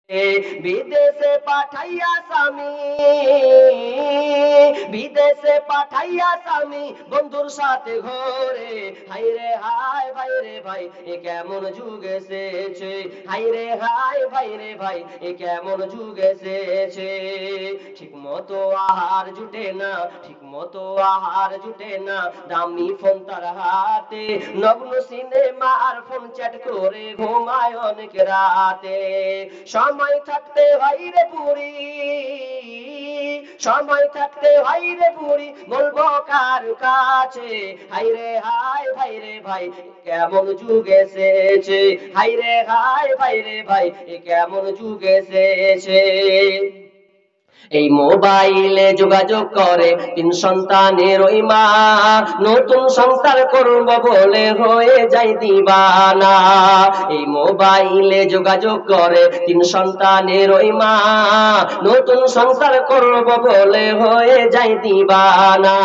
বিদেশে পাঠাইয়া স্বামী, বিদেশে পাঠাইয়া স্বামী বন্ধুর সাথে ঘরে। হাই রে হাই ভাই রে ভাই, এ কেমন যুগ এসেছে। হাই রে হাই ভাই রে ভাই, এ কেমন যুগ এসেছে। ঠিক মতো আহার জুটে না, ঠিক মতো আহার জুটে না, দামি ফোন তার হাতে, নগ্ন সিনেমা আর ফোন চ্যাট করে ঘুমায় অনেক রাতে। সময় থাকতে ভাইরে পুরি, সময় থাকতে ভাইরে পুরি, বলবো কার কাছে। হাই রে হাই ভাই রে ভাই, কেমন যুগ এসেছে। হাই রে হাই ভাই রে ভাই, এ কেমন যুগ এসেছে। এই মোবাইলে যোগাযোগ করে তিন সন্তানের ওই মা, নতুন সংসার করব বলে হয়ে যায় দিবানা। এই মোবাইলে যোগাযোগ করে তিন সন্তানের ওই মা, নতুন সংসার করব বলে হয়ে যায় দিবানা।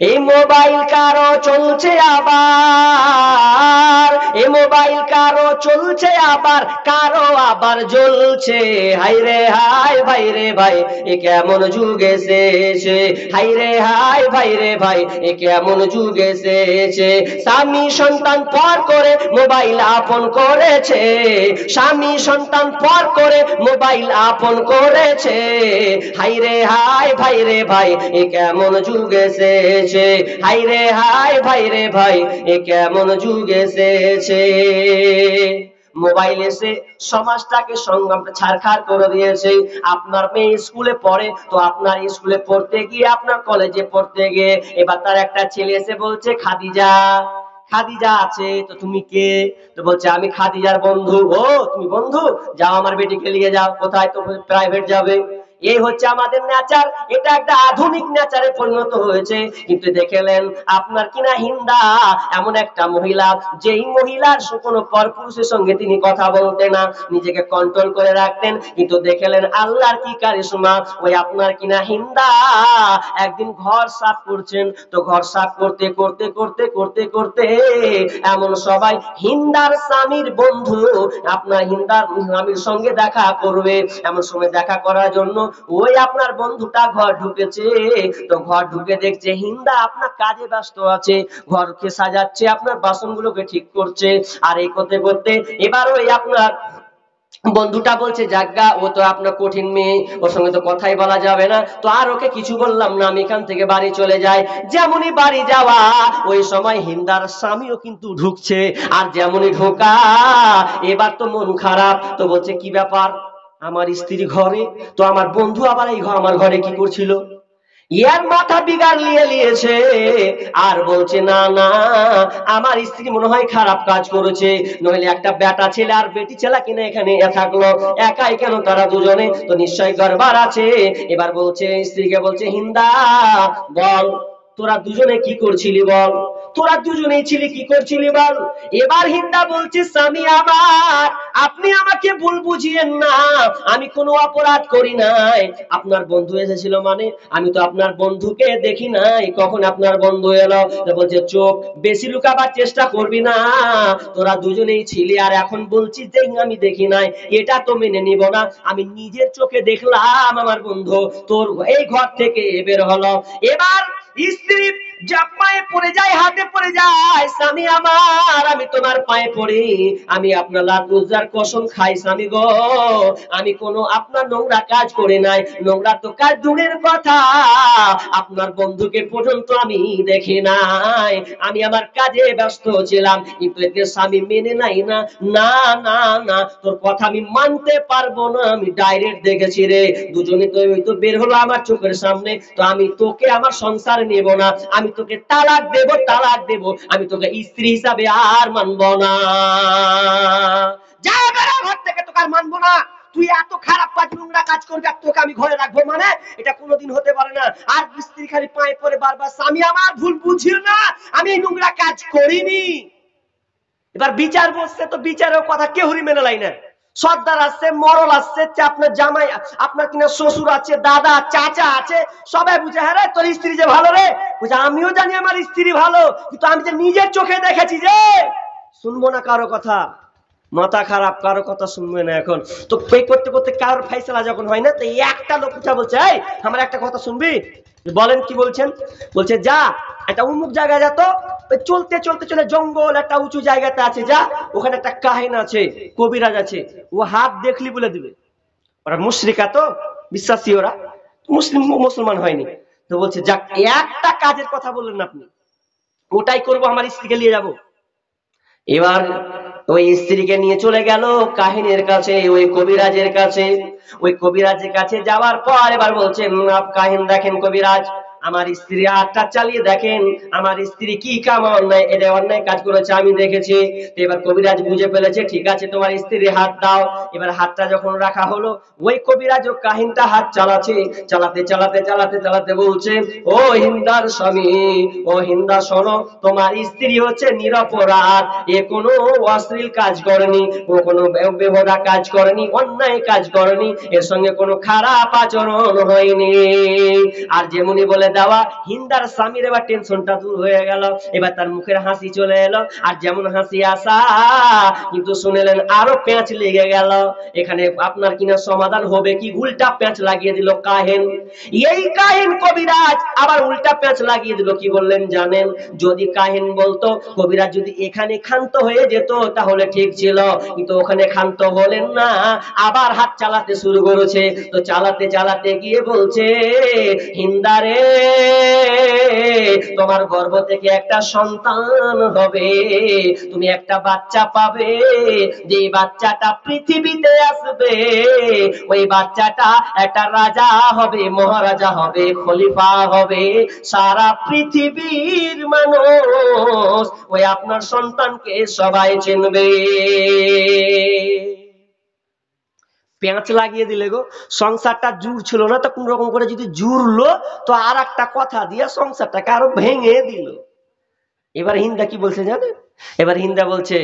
এই মোবাইল কারো চলছে আবার, এই মোবাইল কারো চলছে আবার, কারো আবার জ্বলছে। হাই রে হাই ভাই রে ভাই, এ কেমন যুগ এসেছে। হাই রে হাই ভাই রে ভাই, এ কেমন যুগ এসেছে। স্বামী সন্তান পর করে মোবাইল আপন করেছে, স্বামী সন্তান পর করে মোবাইল আপন করেছে। হাই রে হাই ভাই রে ভাই, এ কেমন যুগ এসেছে। হাই রে হাই ভাই রে ভাই, এ কেমন যুগ এসেছে। মোবাইল এসে সমাজটাকে ছাড়খাড় করে দিয়েছে। আপনার মেয়ে স্কুলে পড়ে, তো আপনার স্কুলে পড়তে গিয়ে, আপনার কলেজে পড়তে গিয়ে এবার তার একটা ছেলে এসে বলছে খাদিজা, খাদিজা আছে তো তুমি কে? তো বলছে আমি খাদিজার বন্ধু। ও তুমি বন্ধু, যাও আমার বেটিকে নিয়ে যাও। কোথায়? তো প্রাইভেট যাবে। এই হচ্ছে আমাদের নেচার, এটা একটা আধুনিক নেচারে পরিণত হয়েছে। কিন্তু দেখলেন আপনার কিনা হিন্দা এমন একটা মহিলা, যেই মহিলার কোনো পরপুরুষের সঙ্গে তিনি কথা বলতেন না, নিজেকে কন্ট্রোল করে রাখতেন। কিন্তু দেখলেন আল্লাহর কি কারিশমা, ওই আপনার কিনা হিন্দা একদিন ঘর সাফ করছেন, তো ঘর সাফ করতে করতে করতে করতে করতে এমন সবাই হিন্দার স্বামীর বন্ধু আপনার হিন্দার স্বামীর সঙ্গে দেখা করবে। এমন সময় দেখা করার জন্য ওই আপনার বন্ধুটা ঘর ঢুকেছে। তো ঘর ঢুকে দেখছে হিন্দা আপনার কাজে ব্যস্ত আছে, ঘরকে সাজাচ্ছে, আপনার বাসনগুলোকে ঠিক করছে। আর এই করতে করতে এবার ওই আপনার বন্ধুটা বলছে জাগা, ও তো আপনার কঠিন মেয়ে, ওর সঙ্গে তো কথাই বলা যাবে না। তো আর ওকে কিছু বললাম না, আমি এখান থেকে বাড়ি চলে যাই। যেমনই বাড়ি যাওয়া, ওই সময় হিন্দার স্বামীও কিন্তু ঢুকছে। আর যেমনই ঢোকা, এবার তো মন খারাপ। তো বলছে কি ব্যাপার, আমার স্ত্রী ঘরে, তো আমার বন্ধু আবার এই আমার ঘরে কি করছিল? ইয়ার মাথা বিগাড় লিয়েছে। আর বলছে না না, আমার স্ত্রী মনে হয় খারাপ কাজ করেছে, নইলে একটা বেটা ছেলে আর বেটি ছেলে কিনা এখানে থাকলো, একাই কেন তারা দুজনে? তো নিশ্চয়ই গড়বড় আছে। এবার বলছে স্ত্রীকে, বলছে হিন্দা বল, তোরা দুজনে কি করছিলি বল, তোরা দুজনেই ছিলি কি করছিলি বল। এবার হিন্দা বলছে স্বামী আমার, আপনি আমাকে ভুল বুঝিয়েন না, আমি কোনো অপরাধ করি নাই। আপনার বন্ধু এসেছিল মানে আমি তো আপনার বন্ধুকে দেখি নাই, কখন আপনার বন্ধু এলো? বলছে চোখ বেশি লুকাবার চেষ্টা করবি না, তোরা দুজনেই ছিলি, আর এখন বলছিস যে আমি দেখি নাই, এটা তো মেনে নিব না। আমি নিজের চোখে দেখলাম আমার বন্ধু তোর এই ঘর থেকে বের হলো। এবার স্ত্রী পায়ে পড়ে যায়, হাতে পড়ে যায়, স্বামী আমার আমি তোমার পায়ে পড়ি, আমি আপনার লাত উজ্জার কসম খাই স্বামী গো, আমি কোনো আপনার নোংরা কাজ করে নাই, নোংরা তো কাজ দূরের কথা, আপনার বন্ধুকে পর্যন্ত আমি দেখি নাই, আমি আমার কাজে ব্যস্ত ছিলাম। কিন্তু এতে স্বামী মেনে নাই না, না না না, তোর কথা আমি মানতে পারবো না, আমি ডাইরেক্ট দেখেছি রে, দুজনে তো ওই তো বের হলো আমার চোখের সামনে, তো আমি তোকে আমার সংসার নেব না, আমি তোকে তালাক দেব, তালাক দেব, আমি তোকে স্ত্রী হিসাবে আর মানবো না। যা বেরো ঘর থেকে, তোকে আর মানবো না, তুই এত খারাপ কাজ, নোংরা কাজ করবি, আর তোকে আমি ঘরে রাখবো মানে এটা কোনোদিন হতে পারে না। আর স্ত্রী খালি পায়ে পড়ে বারবার, স্বামী আমার ভুল বুঝিও না, আমি এই নোংরা কাজ করিনি। এবার বিচার বসছে, তো বিচারের কথা কেউই মেনে লাই না। সর্দার আসছে, মরল আসছে, আপনার জামাই, আপনার কিনা শ্বশুর আছে, দাদা চাচা আছে, সবাই বুঝে হ্যাঁ রে তোর স্ত্রী যে ভালো রে, বুঝে আমিও জানি আমার স্ত্রী ভালো, কিন্তু আমি যে নিজের চোখে দেখেছি যে শুনবো না কারো কথা। মাথা খারাপ, কারো কথা শুনবে না এখন। তো এই করতে করতে কারোর ফয়সালা যখন হয় না, তো একটা লোক উঠা বলছে, এই আমার একটা কথা শুনবি? বলেন কি বলছেন? বলছে যা একটা উন্মুক জায়গায় যা তো, চলতে চলতে চলে জঙ্গল একটা উঁচু জায়গাতে আছে, যা ওখানে একটা কাহিন আছে, কবিরাজ আছে, ও হাত দেখলি বলে দিবে। ওরা মুশরিকা তো, বিশ্বাসী, ওরা মুসলমান হয়নি। তো বলছে যাক, একটা কাজের কথা বললেন আপনি, ওটাই করব, আমার স্ত্রীকে নিয়ে যাব। এবার ওই স্ত্রীকে নিয়ে চলে গেল কাহিনীর কাছে, ওই কবিরাজের কাছে। ওই কবিরাজের কাছে যাওয়ার পর এবার বলছে, কাহিন দেখেন কবিরাজ, আমার স্ত্রী হাতটা চালিয়ে দেখেন, আমার স্ত্রী কি কাম অন্যায়, এটা অন্যায় কাজ করেছে আমি দেখেছি। তো এবার কবিরাজ বুঝে ফেলেছে, ঠিক আছে তোমার স্ত্রী হাত দাও। এবার হাতটা যখন রাখা হলো, ওই কবিরাজ ও কাহিনটা হাত চালাচ্ছে, চালাতে চালাতে চালাতে চালাতে বলছে, ও হিন্দার স্বামী, ও হিন্দা শোনো, তোমার স্ত্রী হচ্ছে নিরপরাধ, এ কোনো অশ্লীল কাজ করেনি, ও কোনো বেহুদা কাজ করেনি, অন্যায় কাজ করেনি, এর সঙ্গে কোনো খারাপ আচরণ হয়নি। আর যেমনি বলে দেওয়া, হিন্দার স্বামীর এবার টেনশনটা দূর হয়ে গেল, এবার তার মুখের হাসি চলে এলো। আর যেমন হাসি আসা, কিন্তু শুনলেন আরো প্যাঁচ লেগে গেল। এখানে আপনার কিনা সমাধান হবে কি, উল্টা প্যাঁচ লাগিয়ে দিল কাহিন। এই কাহিন কবিরাজ আবার উল্টা প্যাঁচ লাগিয়ে দিল। কি বললেন জানেন? যদি কাহিন বলতো, কবিরাজ যদি এখানে ক্ষান্ত হয়ে যেত তাহলে ঠিক ছিল, কিন্তু ওখানে ক্ষান্ত হলেন না, আবার হাত চালাতে শুরু করেছে। তো চালাতে চালাতে গিয়ে বলছে, হিন্দারে, তোমার গর্ভ থেকে একটা সন্তান হবে, তুমি একটা বাচ্চা পাবে, যে বাচ্চাটা পৃথিবীতে আসবে, ওই বাচ্চাটা একটা রাজা হবে, মহারাজা হবে, খলিফা হবে, সারা পৃথিবীর মানুষ ওই আপনার সন্তানকে সবাই চিনবে। পেঁচ লাগিয়ে দিলে গো, সংসারটা জুড় ছিল না, তো কোন রকম করে যদি জুড়লো, তো আর একটা কথা দিয়ে সংসারটাকে আরো ভেঙে দিল। এবার হিন্দা কি বলছে জানেন? এবার হিন্দা বলছে,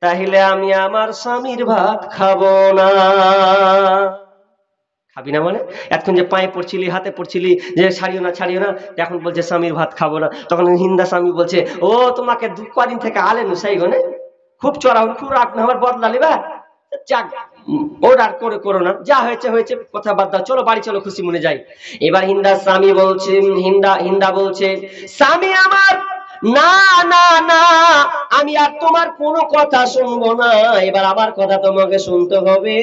তাহলে আমি আমার স্বামীর ভাত খাবো না। খাবি না মানে? এতক্ষণ যে পায়ে পড়ছিলি, হাতে পড়ছিলি যে ছাড়িও না ছাড়িও না, এখন বলছে স্বামীর ভাত খাবো না। তখন হিন্দা স্বামী বলছে, ও তোমাকে কদিন থেকে আলেন সেই গনে, খুব চড়া, খুব রাগ না আমার বদলা লিবা, যাক অর্ডার করে করো না, যা হয়েছে হয়েছে, কথা বাদ দাও, চলো বাড়ি চলো, খুশি মনে যাই। এবার হিন্দা স্বামী বলছে, হিন্দা বলছে, স্বামী আমার, না না না, আমি আর তোমার কোনো কথা শুনবো না, এবার আমার কথা তোমাকে শুনতে হবে,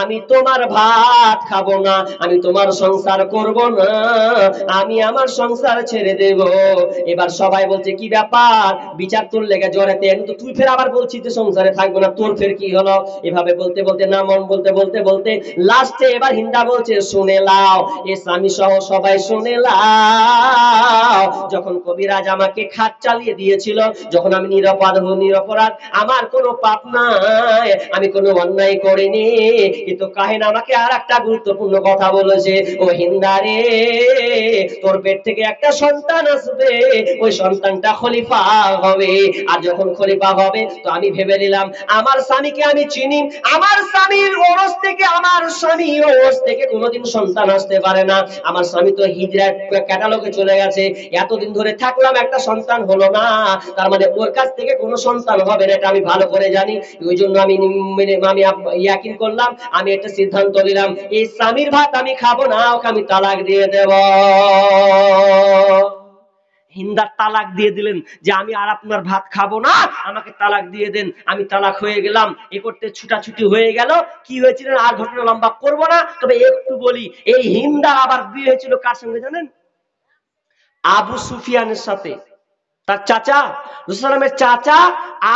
আমি তোমার ভাত খাবো না, আমি তোমার সংসার করব না, আমি আমার সংসার ছেড়ে দেব। এবার সবাই বলছে, কি ব্যাপার, বিচার তোর লেগে জড়াতে, কিন্তু তুই ফের আবার বলছিস যে সংসারে থাকবো না, তোর ফের কি হলো? এভাবে বলতে বলতে, না মন বলতে বলতে বলতে লাস্টে এবার হিন্দা বলছে, শুনে লাও, এ স্বামী সহ সবাই শুনে লাও, যখন কবিরাজ আমাকে খাট চালিয়ে দিয়েছিল, যখন আমি নিরপরাধ, আমার কোনো পাপ নাই, আমি কোনো অন্যায় করিনি, কিন্তু কাহিন আমাকে আর একটা গুরুত্বপূর্ণ কথা বলেছে, ও হিন্দারে, তোর পেট থেকে একটা সন্তান আসবে, ওই সন্তানটা খলিফা হবে, আর যখন খলিফা হবে, তো আমি ভেবে নিলাম আমার স্বামীকে আমি চিনি, আমার স্বামীর ওরস থেকে, আমার স্বামীর ওরস থেকে কোনোদিন সন্তান আসতে পারে না, আমার স্বামী তো হিজরাত ক্যাটালগে চলে গেছে, এতদিন ধরে থাকলাম একটা সন্তান হলো না, তার মানে ওর কাছ থেকে কোনো সন্তান হবে না, এটা আমি ভালো করে জানি। ওই জন্য আমি ইয়াকিন করলাম, আমি একটা সিদ্ধান্ত নিলাম, এই স্বামীর ভাত আমি খাবো না, ওকে আমি তালাক দিয়ে দেব। হিন্দা তালাক দিয়ে দিলেন, যে আমি আর আপনার ভাত খাবো না, আমাকে তালাক দিয়ে দেন, আমি তালাক হয়ে গেলাম। এ করতে ছুটাছুটি হয়ে গেল। কি হয়েছিল আর ঘটনা লম্বা করবো না, তবে একটু বলি, এই হিন্দা আবার বিয়ে হয়েছিল কার সঙ্গে জানেন? আবু সুফিয়ানের সাথে। তার চাচা, রাসূলের চাচা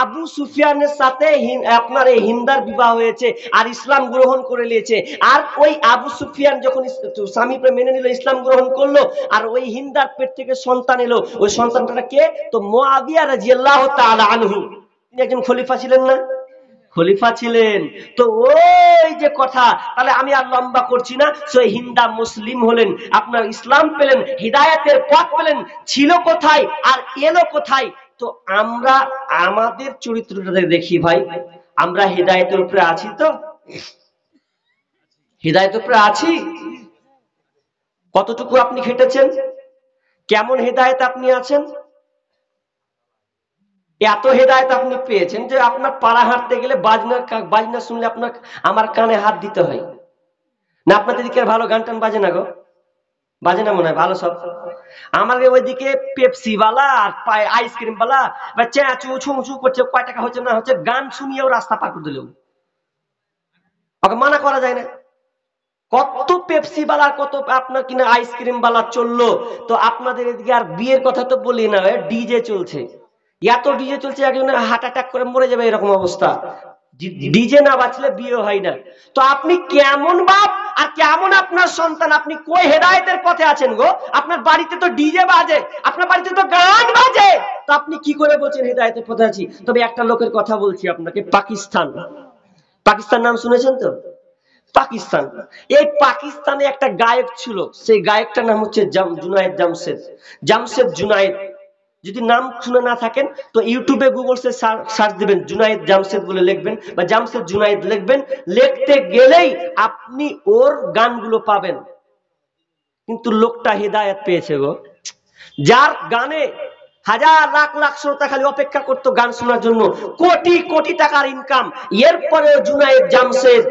আবু সুফিয়ানের সাথে আপনার এই হিন্দার বিবাহ হয়েছে, আর ইসলাম গ্রহণ করে নিয়েছে। আর ওই আবু সুফিয়ান যখন স্বামী মেনে নিল, ইসলাম গ্রহণ করলো, আর ওই হিন্দার পেট থেকে সন্তান এলো, ওই সন্তানটা কে? তো মুআবিয়া রাদিয়াল্লাহু তাআলা আনহু, তিনি একজন খলিফা ছিলেন না? খলিফা ছিলেন। তো ওই যে কথা, তাহলে আমি আর লম্বা করছি না, সেই হিন্দা মুসলিম হলেন, আপনার ইসলাম পেলেন, হিদায়াতের পথ পেলেন, ছিল কোথায় আর এলো কোথায়? তো আমরা আমাদের চরিত্রটা দেখি ভাই, আমরা হিদায়াতের উপরে আছি তো? হিদায়াতের উপরে আছি? কতটুকু আপনি খেটেছেন? কেমন হিদায়াত আপনি আছেন? এত হেদায়েত আপনি পেয়েছেন যে আপনার পাড়া হাঁটতে গেলে বাজনা শুনলে আপনার আমার কানে হাত দিতে হয় না। আপনাদের দিকে আর ভালো গান টান বাজে না গো? বাজে না মনে হয় ভালো সব। আমাদের ওইদিকে পেপসি বালা আর আইসক্রিম বালা বা চেঁচু ছুঁচু করছে, কয় টাকা হচ্ছে না হচ্ছে গান শুনিয়েও রাস্তা পার করে দিল, ওকে মানা করা যায় না। কত পেপসি বালা কত আপনার কিনা আইসক্রিম বালা চললো। তো আপনাদের এদিকে আর বিয়ের কথা তো বলি না, ডিজে চলছে, এত ডিজে চলছে একজন হার্ট অ্যাটাক করে মরে যাবে এরকম অবস্থা। ডিজে না বাজলে বিয়ে হয় না। তো আপনি কেমন বাপ আর কেমন আপনার সন্তান, আপনি কই হেদায়েতের পথে আছেন গো? আপনার বাড়িতে তো ডিজে বাজে, আপনার বাড়িতে তো গান বাজে, তো আপনি কি করে বলছেন হেদায়েতের পথে আছি? তবে একটা লোকের কথা বলছি আপনাকে, পাকিস্তান, পাকিস্তান নাম শুনেছেন তো? পাকিস্তান, এই পাকিস্তানে একটা গায়ক ছিল, সেই গায়কটার নাম হচ্ছে জুনায়েদ জামশেদ, জামশেদ জুনায়েদ। যদি নাম শুনে না থাকেন তো ইউটিউবে গুগলসে সার্চ দিবেন, জুনায়েদ জামশেদ বলে লিখবেন বা জামশেদ জুনায়েদ লিখবেন, লিখতে গেলেই আপনি ওর গানগুলো পাবেন। কিন্তু লোকটা হেদায়েত পেয়েছে গো, যার গানে হাজার লাখ লাখ শ্রোতা খালি অপেক্ষা করতো গান শোনার জন্য, কোটি কোটি টাকার ইনকাম। এরপরেও জুনায়েদ জামশেদ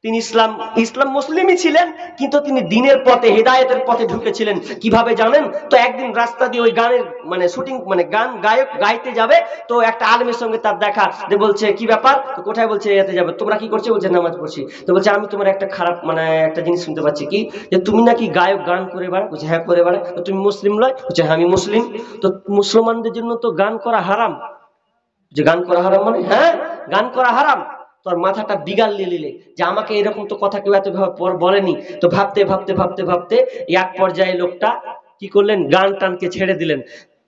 তিনি ইসলাম ইসলাম মুসলিমই ছিলেন, কিন্তু তিনি দিনের পথে হেদায়েতের পথে ঢুকেছিলেন। কিভাবে জানেন? তো একদিন রাস্তা দিয়ে ওই গানের মানে শুটিং মানে গান গায়ক গাইতে যাবে, তো একটা আলেমের সঙ্গে তার দেখা, যে বলছে কি ব্যাপার, তো কোথায়, বলছে এতে যাবে। তোমরা কি করছো? বলছে নামাজ পড়ছি। তো বলছে আমি তোমার একটা খারাপ মানে একটা জিনিস শুনতে পাচ্ছি, কি যে তুমি নাকি গায়ক গান করে বেড়া। বলছে হ্যাঁ করে বেড়া। তো তুমি মুসলিম নয়? বলছে হ্যাঁ আমি মুসলিম। তো মুসলমানদের জন্য তো গান করা হারাম। যে গান করা হারাম মানে? হ্যাঁ গান করা হারাম। তোর মাথাটা বিগাল নিয়ে নিলে যে আমাকে এরকম তো কথা কেউ এত বলেনি। তো ভাবতে ভাবতে ভাবতে ভাবতে এক পর্যায়ে লোকটা কি করলেন, গান টানকে ছেড়ে দিলেন।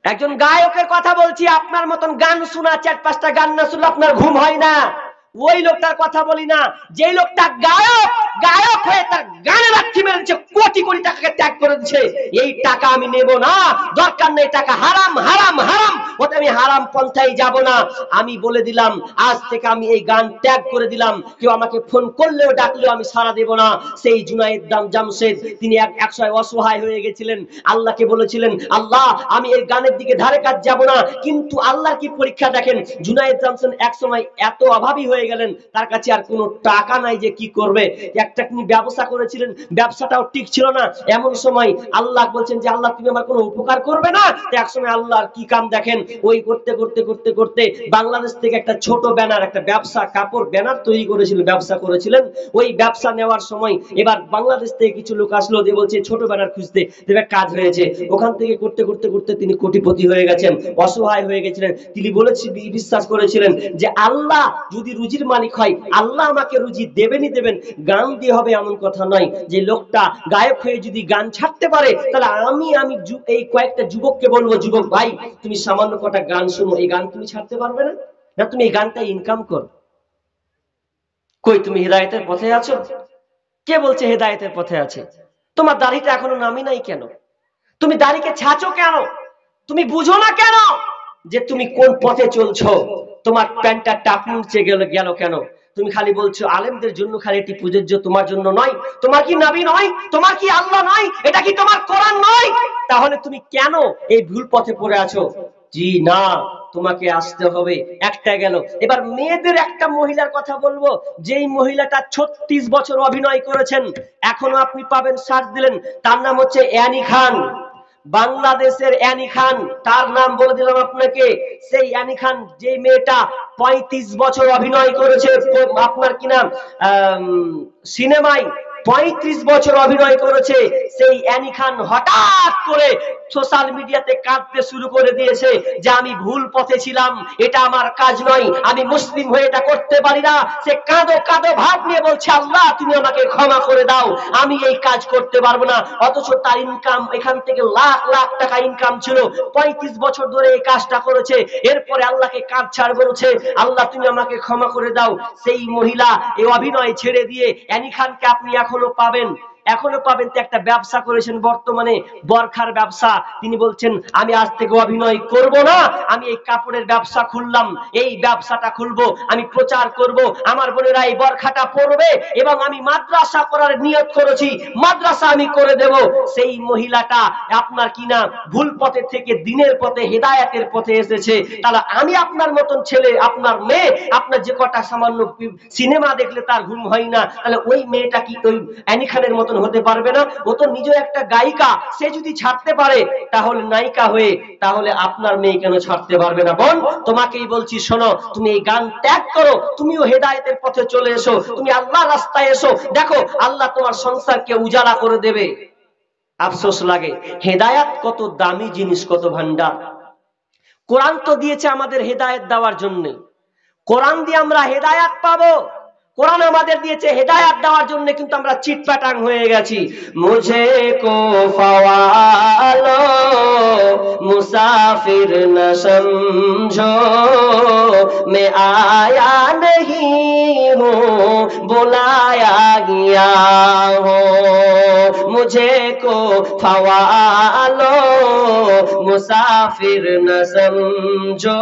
একজন গায়কের কথা বলছি, আপনার মতন গান শোনা, চার পাঁচটা গান না শুনলে আপনার ঘুম হয় না। ওই লোকটার কথা বলি না, যে লোকটা গায়ক, গায়ক হয়ে তার গানে লাথি মেরেছে, কোটি কোটি টাকাকে ত্যাগ করে দিচ্ছে। এই টাকা আমি নেব না, দরকার নেই, টাকা হারাম হারাম হারাম, ওতে আমি হারাম পন্থায় যাব না। আমি বলে দিলাম আজ থেকে আমি এই গান ত্যাগ করে দিলাম, কেউ আমাকে ফোন করলেও ডাকলেও আমি সাড়া দেব না। সেই জুনায়েদ জামশেদ তিনি এক সময় অসহায় হয়ে গেছিলেন, আল্লাহকে বলেছিলেন আল্লাহ আমি এই গানের দিকে ধারে কাজ যাব না। কিন্তু আল্লাহর কি পরীক্ষা দেখেন, জুনায়েদ জামশেদ এক সময় এত অভাবী হয়ে গেলেন, তার কাছে আর কোনো টাকা নাই যে কি করবে। একটা তিনি ব্যবসা করেছিলেন, ব্যবসাটাও ঠিক ছিল না। এমন সময় আল্লাহ বলছেন যে আল্লাহ তুমি আমার কোনো উপকার করবে না? এক সময় আল্লাহর কি কাম দেখেন, ওই করতে করতে করতে করতে বাংলাদেশ থেকে একটা ছোট ব্যানার, একটা ব্যবসা কাপড় ব্যানার তৈরি করেছিল, ব্যবসা করেছিলেন। ওই ব্যবসা নেওয়ার সময় এবার বাংলাদেশ থেকে কিছু লোক আসলো, যে বলছে ছোট ব্যানার খুঁজতে, দেবে কাজ হয়েছে। ওখান থেকে করতে করতে করতে তিনি কোটিপতি হয়ে গেছেন, অসহায় হয়ে গেছিলেন। তিনি বলেছি বিশ্বাস করেছিলেন যে আল্লাহ যদি রুজির মালিক হয়, আল্লাহ আমাকে রুজি দেবেনই দেবেন, গান দিয়ে হবে এমন কথা নয়। যে লোকটা গায়ক হয়ে যদি গান ছাড়তে পারে, তাহলে আমি এই কয়েকটা যুবককে বলবো, যুবক ভাই তুমি সামান্য কটা গান শোনো, এই গান তুমি ছাড়তে পারবে না, না তুমি এই গানটা ইনকাম করো। কই তুমি হেদায়েতের পথে আছো? কে বলছে হেদায়েতের পথে আছে? তোমার দাড়িটা এখনো নামি নাই কেন? তুমি দাড়িকে ছাঁচো কেন? তুমি বুঝো না কেন যে তুমি কোন পথে চলছো? তোমার প্যান্টটা টাপনি উঠছে গেল কেন? তুমি খালি বলছো আলেমদের জন্য খালি এটি প্রযোজ্য, তোমার জন্য নয়। তোমার কি নবী নয়? তোমার কি আল্লাহ নয়? এটা কি তোমার কোরআন নয়? তাহলে তুমি কেন এই ভুল পথে পড়ে আছো? জি না, তোমাকে আসতে হবে। একটা গেল, এবার মেয়েদের একটা মহিলার কথা বলবো, যেই মহিলাটা 36 বছর অভিনয় করেছেন, এখনো আপনি পাবেন, সার্চ দিলেন, তার নাম হচ্ছে অ্যানি খান। বাংলাদেশের অ্যানি খান, তার নাম বলে দিলাম আপনাকে। সেই অ্যানি খান, যে মেয়েটা 35 বছর অভিনয় করেছে আপনার কি নাম সিনেমায়, 35 বছর অভিনয় করেছে, সেই অ্যানি খান হঠাৎ করে সোশ্যাল মিডিয়াতে কাঁদতে শুরু করে দিয়েছে যে আমি ভুল পথে ছিলাম, এটা আমার কাজ নয়, আমি মুসলিম হয়ে এটা করতে পারি না। সে কাঁদো কাঁদো ভাব নিয়ে বলছে আল্লাহ তুমি আমাকে ক্ষমা করে দাও, আমি এই কাজ করতে পারবো না। অথচ তার ইনকাম এখান থেকে লাখ লাখ টাকা ইনকাম ছিল, 35 বছর ধরে এই কাজটা করেছে। এরপরে আল্লাহকে কাঁদছাড় বলছে আল্লাহ তুমি আমাকে ক্ষমা করে দাও। সেই মহিলা এই অভিনয় ছেড়ে দিয়ে অ্যানি খানকে আপনি এখনো পাবেন। এখনো পাবেন। তো একটা ব্যবসা করেছেন বর্তমানে, বরখার ব্যবসা। তিনি বলছেন আমি আজ থেকে অভিনয় করব না, আমি এই কাপড়ের ব্যবসা খুললাম, এই ব্যবসাটা খুলবো, আমি প্রচার করব, আমার বোনেরা এই বরখাটা পরবে, এবং আমি মাদ্রাসা করার নিয়ত করেছি, মাদ্রাসা আমি করে দেব। সেই মহিলাটা আপনার কিনা ভুল পথে থেকে দিনের পথে, হেদায়েতের পথে এসেছে। তাহলে আমি আপনার মতন ছেলে, আপনার মেয়ে, আপনার যে কটা সামান্য সিনেমা দেখলে তার ঘুম হয় না, তাহলে ওই মেয়েটা কি ওই অ্যানি খানের মতন হতে পারবে না? ও তো নিজে একটা গায়িকা, সে যদি ছাড়তে পারে তাহলে নায়িকা হয়ে, তাহলে আপনার মেয়ে কেন ছাড়তে পারবে না? বোন, তোমাকেই বলছি, শোনো, তুমি এই গান ত্যাগ করো, তুমিও হেদায়েতের পথে চলে এসো, তুমি আল্লাহর রাস্তায় এসো, দেখো আল্লাহ তোমার সংসারকে উজালা করে দেবে। আফসোস লাগে, হেদায়েত কত দামি জিনিস, কত ভান্ডার। কোরআন তো দিয়েছে আমাদের হেদায়েত দেওয়ার জন্য, কোরআন দিয়ে আমরা হেদায়েত পাবো, কোরআন আমাদের দিয়েছে হেদায়েত দেওয়ার জন্য, কিন্তু আমরা চিটপাটাং হয়ে গেছি। মুঝে কো ফওয়ালো মুসাফির ন সমঝো মে আয়া নহি হু বুলায়া গিয়া হো, मुझे को फवालो मुसाफिर न समझो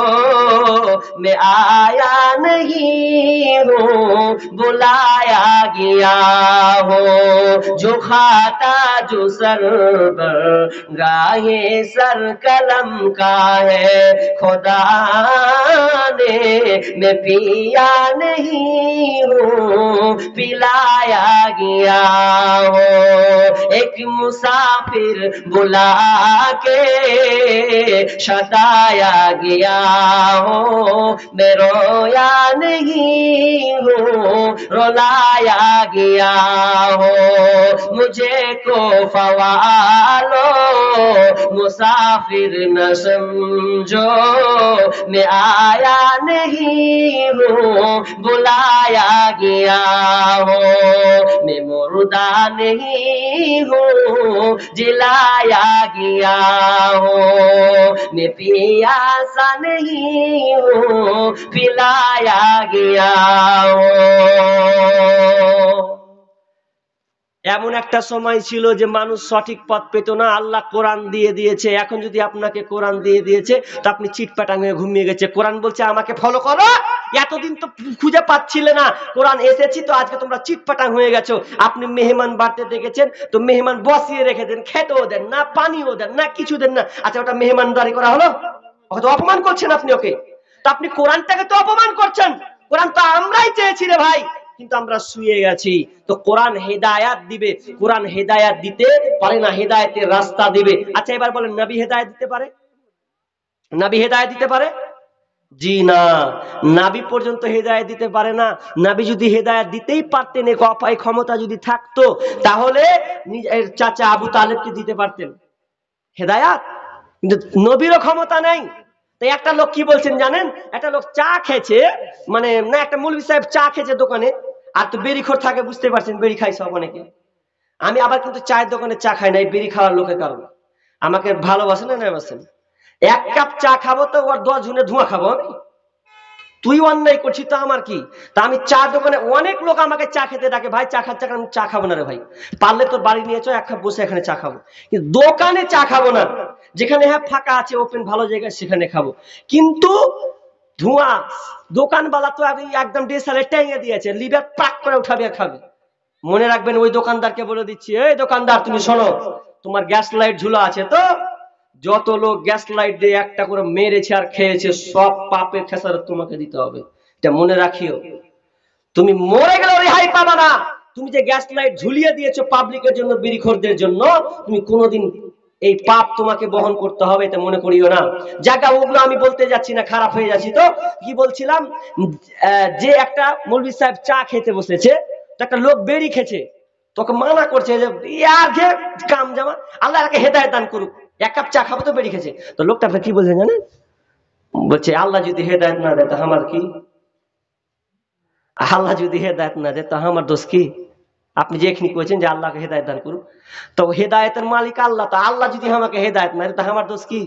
मैं आया नहीं हूँ बुलाया गया हो, जो खाता जो सर गाहे सर कलम का है खुदा ने मैं पिया नहीं हूँ पिलाया गया हो, एक मुसाफिर बुला के सताया गया हो, मैं रोया नहीं हूँ रुलाया गया हो, मुझे को फवालो मुसाफिर न समझो मैं आया नहीं हूँ बुलाया गया हो, मैं मुर्दा नहीं हूँ जिलाया गया हो, मैं पियासा नहीं हूँ पिलाया गया हो। এমন একটা সময় ছিল যে মানুষ সঠিক পথ পেত না, আল্লাহ কোরআন দিয়ে দিয়েছে। এখন যদি আপনাকে কোরআন দিয়ে দিয়েছে তো আপনি চিটপাটাং হয়ে ঘুমিয়ে গেছে, কোরআন বলছে আমাকে ফলো করো, এতদিন তো খুঁজে পাচ্ছিলে না, কোরআন এসেছি তো আজকে তোমরা চিটপাটাং হয়ে গেছো। আপনি মেহমান বাড়তে দেখেছেন তো মেহমান বসিয়ে রেখে দেন, খেতেও দেন না, পানিও দেন না, কিছু দেন না, আচ্ছা ওটা মেহমানদারি করা হলো? ওকে তো অপমান করছেন আপনি, ওকে তো আপনি কোরআনটাকে তো অপমান করছেন। কোরআন তো আমরাই চেয়েছি রে ভাই, কিন্তু আমরা শুয়ে গেছি। তো কোরআন হেদায়াত দিবে, কোরআন হেদায়াত দিতে পারে না, হেদায়েতের রাস্তা দিবে। আচ্ছা এবার বলেন, নবী হেদায়েত দিতে পারে? নবী হেদায়েত দিতে পারে? জি না, নবী পর্যন্ত হেদায়েত দিতে পারে না। নবী যদি হেদায়েত দিতেই পারতেন, এই ক্ষমতা যদি থাকতো, তাহলে নিজের চাচা আবু তালেবকে দিতে পারতেন হেদায়াত, কিন্তু নবীরও ক্ষমতা নেই। তাই একটা লোক কি বলছেন জানেন, একটা লোক চা খেয়েছে, মানে না একটা মৌলভী সাহেব চা খেয়েছে দোকানে, আর তো বেরিখোর থাকে, বুঝতে পারছেন, বেরি খাই সব অনেকে। আমি আবার কিন্তু চায়ের দোকানে চা খাই না এই বেরি খাওয়ার লোকের কারণে। আমাকে ভালোবাসেন না বাসেন, এক কাপ চা খাবো তো ওর 10 জনে ধোঁয়া খাবো আমি? তুই অন্যায় করছিস তো আমার কি? তা আমি চা দোকানে, অনেক লোক আমাকে চা খেতে ডাকে, ভাই চা খাচ্ছা, আমি চা খাবো না রে ভাই, পারলে তোর বাড়ি নিয়ে চো, এক কাপ বসে এখানে চা খাবো, কিন্তু দোকানে চা খাবো না। যেখানে হ্যাঁ ফাঁকা আছে, ওপেন ভালো জায়গায়, সেখানে খাবো। কিন্তু ধোঁয়া, দোকানওয়ালা তো একদম ডেসালে টেঙে দিয়েছে, লিভার পাক করে উঠাবে আর খাবে। মনে রাখবেন, ওই দোকানদারকে বলে দিচ্ছি, এই দোকানদার তুমি শোনো, তোমার গ্যাস লাইট ঝুলা আছে তো, যত লোক গ্যাস লাইট দিয়ে একটা করে মেরেছে আর খেয়েছে, সব পাপের খেসারত তোমাকে দিতে হবে, এটা মনে রাখিও। তুমি মরে গেলে রেহাই পাবা না। তুমি যে গ্যাস লাইট ঝুলিয়ে দিয়েছো পাবলিকের জন্য, বিড়িখোরদের জন্য, তুমি কোনোদিন এই পাপ তোমাকে বহন করতে হবে, এটা মনে করিও না। জায়গা ওগুলো আমি বলতে যাচ্ছি না, খারাপ হয়ে যাচ্ছি। তো কি বলছিলাম, যে একটা মৌলভী সাহেব চা খেতে বসেছে, একটা লোক বেরি খেছে, তোকে মানা করছে যে ইয়ার ঘে কাম জামা, আল্লাহ একে হেদায়েত দান করুক, এক কাপ চা খাবো তো বেরি খেছে। তো লোকটা কি বলছে জানেন, বলছে আল্লাহ যদি হেদায়েত না দেয় তা আমার কি, আল্লাহ যদি হেদায়েত না দেয় তা আমার দোষ কি? আপনি যে এখানে কইছেন যে আল্লাহকে হেদায়েত দান করুন, তো হেদায়েতের মালিক আল্লাহ, তো আল্লাহ যদি আমাকে হেদায়েত না দেয় তা আমার দোষ কি?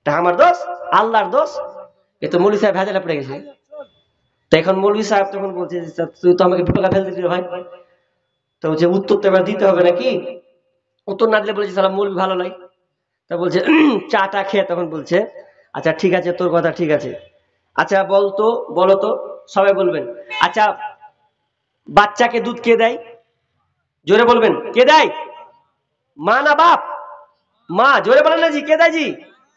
তা আমার দোষ, আল্লাহর দোষ। এ তো মৌলভী সাহেব ভেজালে পড়ে গেছে। তো এখন মৌলভী সাহেব তখন বলছে তুই তো আমাকে বিপদে ফেলতে দিলি ভাই, তো বলছে উত্তর তো এবার দিতে হবে নাকি, উত্তর না দিলে বলেছে সালাম মৌলবি ভালো নয়। তা বলছে চাটা খেয়ে তখন বলছে আচ্ছা ঠিক আছে তোর কথা ঠিক আছে, আচ্ছা বলতো বলো তো, সবাই বলবেন আচ্ছা বাচ্চাকে দুধ কে দেয়? জোরে বলবেন কে দেয়? মা না বাপ? মা, জোরে বলেন না জি, কে দেয় জি?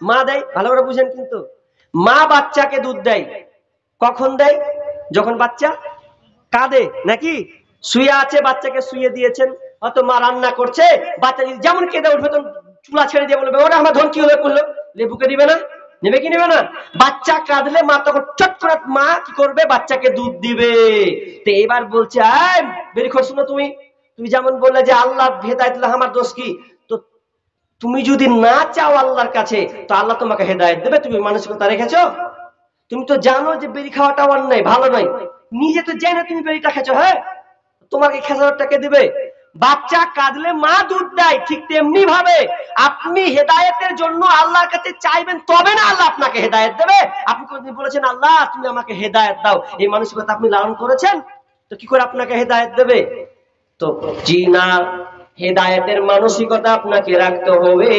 মা দেয়, ভালো করে বুঝেন কিন্তু। মা বাচ্চাকে দুধ দেয় কখন দেয়? যখন বাচ্চা কাঁদে নাকি শুয়ে আছে, বাচ্চাকে শুয়ে দিয়েছেন, হয়তো মা রান্না করছে, বাচ্চা যদি যেমন কেঁদে উঠবে তখন চুলা ছেড়ে দিয়ে বলবে ওরা আমার ধন কি হলো করলো, লেবুকে দিবে না? নেবে কি নেবে না? বাচ্চা কাঁদলে মা তখন চট করে মা কি করবে, বাচ্চাকে দুধ দিবে। তো এবার বলছে বেরি করছো না তুমি, তুমি যেমন বললে যে আল্লাহ হেদায়েত দিলে আমার দোষ কি? তো তুমি যদি না চাও আল্লাহর কাছে, তো আল্লাহ তোমাকে হেদায়েত দেবে? তুমি মানসিকতা রেখেছো? তুমি তো জানো যে বেরি খাওয়াটা অন্যায়, ভালো নয়, নিজে তো জেনে তুমি বেরিটা খেছো, হ্যাঁ, তোমাকে খেসারতটাকে দিবে? বাচ্চা কাঁদলে মা দুধ দেয়, ঠিক তেমনি ভাবে আপনি হেদায়েতের জন্য আল্লাহর কাছে চাইবেন, তবে না আল্লাহ আপনাকে হেদায়েত দেবে। আপনি কোনদিন বলেছেন আল্লাহ তুমি আমাকে হেদায়েত দাও, এই মানসিকতা আপনি লালন করেছেন? তো কি করে আপনাকে হেদায়েত দেবে? তো জি না, হেদায়েতের মানসিকতা আপনাকে রাখতে হবে।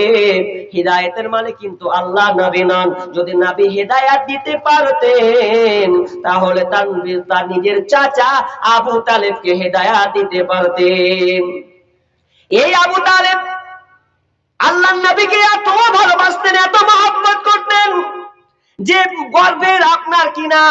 হেদায়েতের মানে কিন্তু আল্লাহ, নবী নন। যদি নবী হেদায়েত দিতে পারতেন তাহলে তার নিজের চাচা আবু তালেবকে হেদায়েত দিতে পারতেন। এই আবু তালেব আল্লাহর নবীকে এত ভালোবাসতেন, এত মহব্বত করতেন যে গর্ভের আপনার কিনা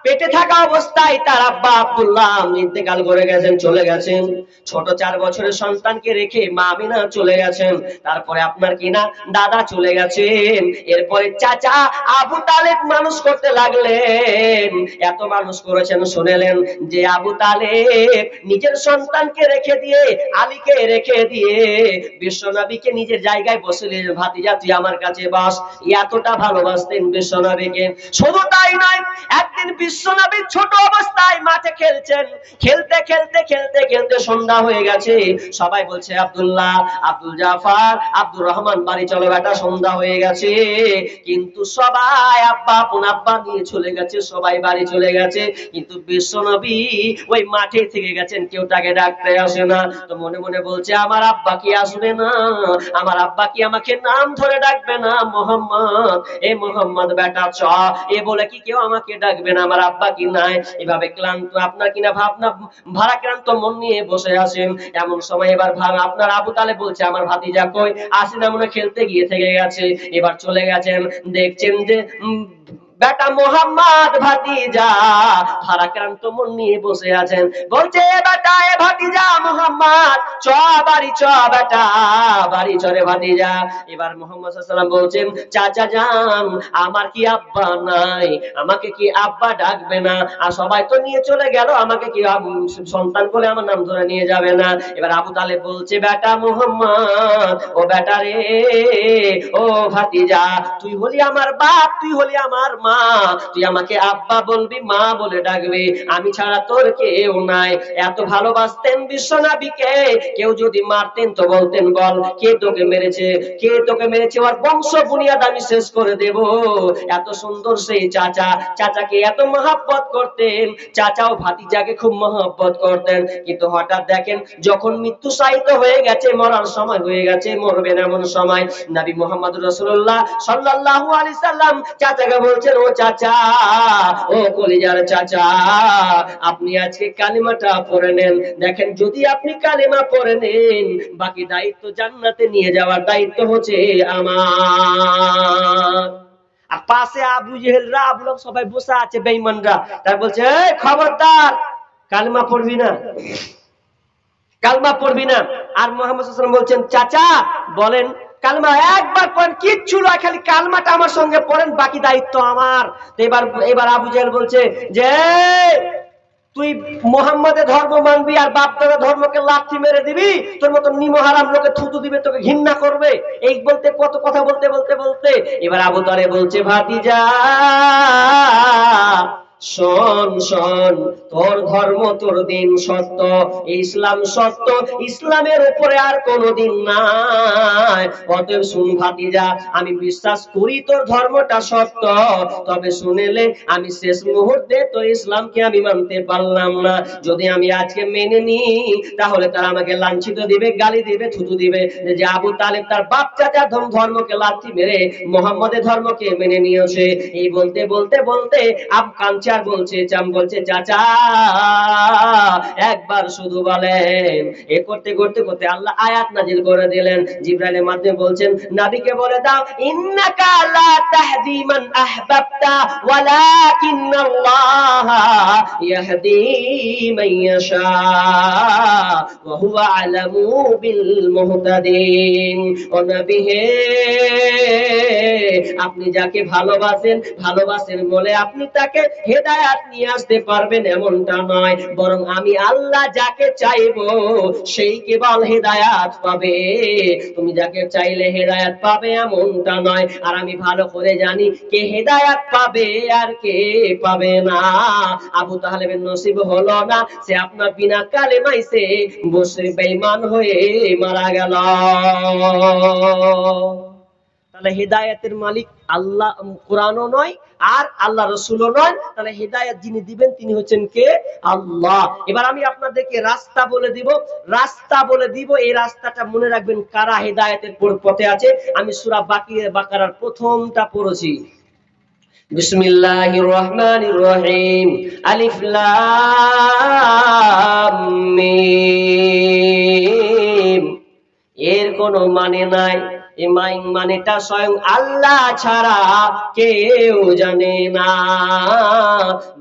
পেটে থাকা অবস্থায় তার আব্বা আব্দুল্লাহ ইন্তেকাল করে গেছেন, চলে গেছেন। ছোট 4 বছরের সন্তানকে রেখে মা আমিনা চলে গেছেন। তারপরে আপনার কিনা দাদা চলে গেছেন। এরপরে চাচা আবু তালেব মানুষ করতে লাগলেন। এত মানুষ করেছেন, শুনেলেন যে আবু তালেব নিজের সন্তানকে রেখে দিয়ে, আলীকে রেখে দিয়ে বিশ্বনবীকে নিজের জায়গায় বসিলেন, ভাতিজা তুই আমার কাছে বস। এতটা ভালোবাসতেন বিশ্বনবীকে। শুধু তাই নয়, একদিন বিশ্বনবী ছোট অবস্থায় মাঠে খেলছেন, খেলতে খেলতে খেলতে খেলতে সন্ধ্যা হয়ে গেছে। সবাই বলছে আব্দুল্লাহ, আব্দুল জাফর, আব্দুর রহমান বাড়ি চলো বেটা, সন্ধ্যা হয়ে গেছে। কিন্তু সবাই আব্বা আপন আব্বা নিয়ে চলে গেছে, সবাই বাড়ি চলে গেছে, কিন্তু বিশ্বনবী ওই মাঠে থেকে গেছেন, কেউ তাকে ডাকতে আসে না। তো মনে মনে বলছে আমার আব্বা কি আসবে না, আমার আব্বা কি আমাকে নাম ধরে ডাকবে না, মোহাম্মদ, এ মোহাম্মদ বেটা চ, এ বলে কি কেউ আমাকে ডাকবে না, আমার আব্বা কি নাই? এভাবে ক্লান্ত আপনার কিনা ভাবনা ভারাক্রান্ত মন নিয়ে বসে আছেন। এমন সময় এবার আপনার আবু তালেব বলছে আমার ভাতিজা কই, আসে না, মনে খেলতে গিয়ে থেকে গেছে। এবার চলে গেছেন, দেখছেন যে বেটা মোহাম্মদ ভাতিজা ভারাক্রান্ত মন নিয়ে বসে আছেন। বলছে বেটা এ ভাতিজা মোহাম্মদ চ বাড়ি চ, বেটা বাড়ি চরে ভাতিজা। এবার মোহাম্মদ সাল্লাল্লাহু আলাইহি ওয়াসাল্লাম বলছেন চাচা যান আমার কি আব্বা নাই, আমাকে কি আব্বা ডাকবে না? আর সবাই তো নিয়ে চলে গেল, আমাকে কি সন্তান বলে আমার নাম ধরে নিয়ে যাবে না? এবার আবু তালেব বলছে বেটা মোহাম্মদ, ও বেটা রে, ও ভাতিজা, তুই হলি আমার বাপ, তুই হলি আমার মা, তুই আমাকে আব্বা বলবি, মা বলে ডাকবি, আমি ছাড়া তোর কেউ নাই। এত ভালোবাসতেন বিশ্বনবীকে, কেউ যদি মারতেন তো বলতেন বল কে তোকে মেরেছে, কে তোকে মেরেছে, ওর বংশ বুনিয়াদ আমি শেষ করে দেব। এত সুন্দর সেই চাচা, চাচাকে এত মহব্বত করতেন, চাচাও ভাতিজাকে খুব মহব্বত করতেন। কিন্তু হঠাৎ দেখেন যখন মৃত্যু সাহিত্য হয়ে গেছে, মরার সময় হয়ে গেছে, মরবেন এমন সময় নবী মুহাম্মদ রাসূলুল্লাহ সাল্লাল্লাহু আলাইহি সাল্লাম চাচাকে বলছেন ও চাচা, ও কলিজার চাচা, আপনি আজকে কালিমাটা পড়ে নেন। দেখেন যদি আপনি কালিমা পড়ে নেন, বাকি দায়িত্ব জান্নাতে নিয়ে যাওয়ার দায়িত্ব হচ্ছে আমার। আর পাশে আবু জেহেলরা, আবু লাহাব সবাই বসে আছে বেঈমানরা, তার বলছে এই খবরদার কালিমা পড়বি না, কালমা পড়বি না। আর মুহাম্মদ সাল্লাল্লাহু আলাইহি ওয়াসাল্লাম বলছেন চাচা বলেন কালমা একবার পড়েন, কিচ্ছু নয়, খালি কালমাটা আমার সঙ্গে পড়েন, বাকি দায়িত্ব আমার। তো এবার আবু জেহেল বলছে যে তুই মুহাম্মাদের ধর্ম মানবি আর বাপ দাদা ধর্মকে লাথি মেরে দিবি, তোর মতো নিমহারাম লোকে থুতু দিবে, তোকে ঘৃণা করবে। এই বলতে কত কথা বলতে বলতে বলতে এবার আবু তালেব বলছে ভাতিজা শোন শোন, তোর ধর্ম তোর দিন সত্য, ইসলাম সত্য, ইসলামের উপরে আর কোনো দিন নাই। অতএব শুন ভাতিজা, আমি বিশ্বাস করি তোর ধর্মটা সত্য, তবে শুনেলে আমি শেষ মুহূর্তে তোর ইসলামকে আমি মানতে পারলাম না। যদি আমি আজকে মেনে নিই তাহলে তারা আমাকে লাঞ্ছিত দিবে, গালি দিবে, থুতু দিবে যে আবু তালেব তার বাপ চাচার ধর্মকে লাথি মেরে মোহাম্মদের ধর্মকে মেনে নিয়েছে। এই বলতে বলতে বলতে আব কাঞ্চি আর বলছে চাচা একবার শুধু বলেন। এ করতে করতে করতে আল্লাহ আয়াত নাজিল করে দিলেন, জিবরাইলের মাধ্যমে বলছেন নবীকে বলে দাও, ইন্নাকা লা তাহদি মান আহবাবতা ওয়ালাকিন্নাল্লাহা ইয়াহদি মান ইয়াশা ওয়া হুয়া আলামু বিল মুহতাদিন। ও নবী হে, আপনি যাকে ভালোবাসেন, ভালোবাসেন বলে আপনি তাকে হেদায়েত নিয়ে আসতে পারবেন এমনটা নয়, বরং আমি আল্লাহ যাকে চাইবো সেই কেবল হেদায়েত পাবে। তুমি যাকে চাইলে হেদায়েত পাবে এমনটা নয়। আর আমি ভালো করে জানি কে হেদায়েত পাবে আর কে পাবে না। আবু তালেবের নসিব হলো না, সে আপনার বিনা কালেমায় সে মুশরিক বেঈমান হয়ে মারা গেল। তাহলে হেদায়েতের মালিক আল্লাহ, কোরআনও নয় আর আল্লাহ রসুলও নয়। তাহলে হেদায়েত যিনি দিবেন তিনি হচ্ছেন কে? আল্লাহ। এবার আমি আপনাদেরকে রাস্তা বলে দিব, এই রাস্তাটা মনে রাখবেন কারা হেদায়েতের পথে আছে। আমি সূরা বাকারার প্রথমটা পড়েছি, বিসমিল্লাহির রহমানির রহিম, আলিফ লাম মিম। এর কোনো মানে নাই, এই মানেটা স্বয়ং আল্লাহ ছাড়া কেউ জানে না।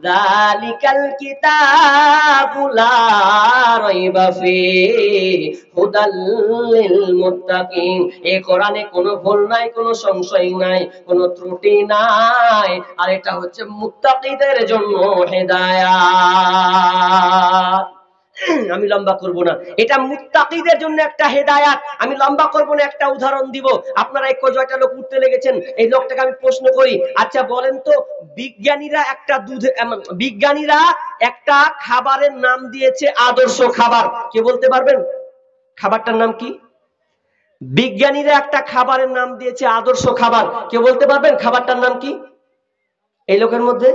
যালিকাল কিতাবু লা রাইবা ফীহি হুদাল লিল মুত্তাকিন। এই কোরআনে কোনো ভুল নাই, কোনো সংশয় নাই, কোনো ত্রুটি নাই, আর এটা হচ্ছে মুত্তাকিদের জন্য হেদায়েত। আমি লম্বা করব না, এটা মুত্তাকিদের জন্য একটা হেদায়েত। আমি লম্বা করব না, একটা উদাহরণ দিব। আপনারা এই কয়টা লোক উঠতে লেগেছেন, এই লোকটাকে আমি প্রশ্ন করি, আচ্ছা বলেন তো, বিজ্ঞানীরা একটা খাবারের নাম দিয়েছে আদর্শ খাবার, কে বলতে পারবেন খাবারটার নাম কি? বিজ্ঞানীরা একটা খাবারের নাম দিয়েছে আদর্শ খাবার, কে বলতে পারবেন খাবারটার নাম কি? এই লোকের মধ্যে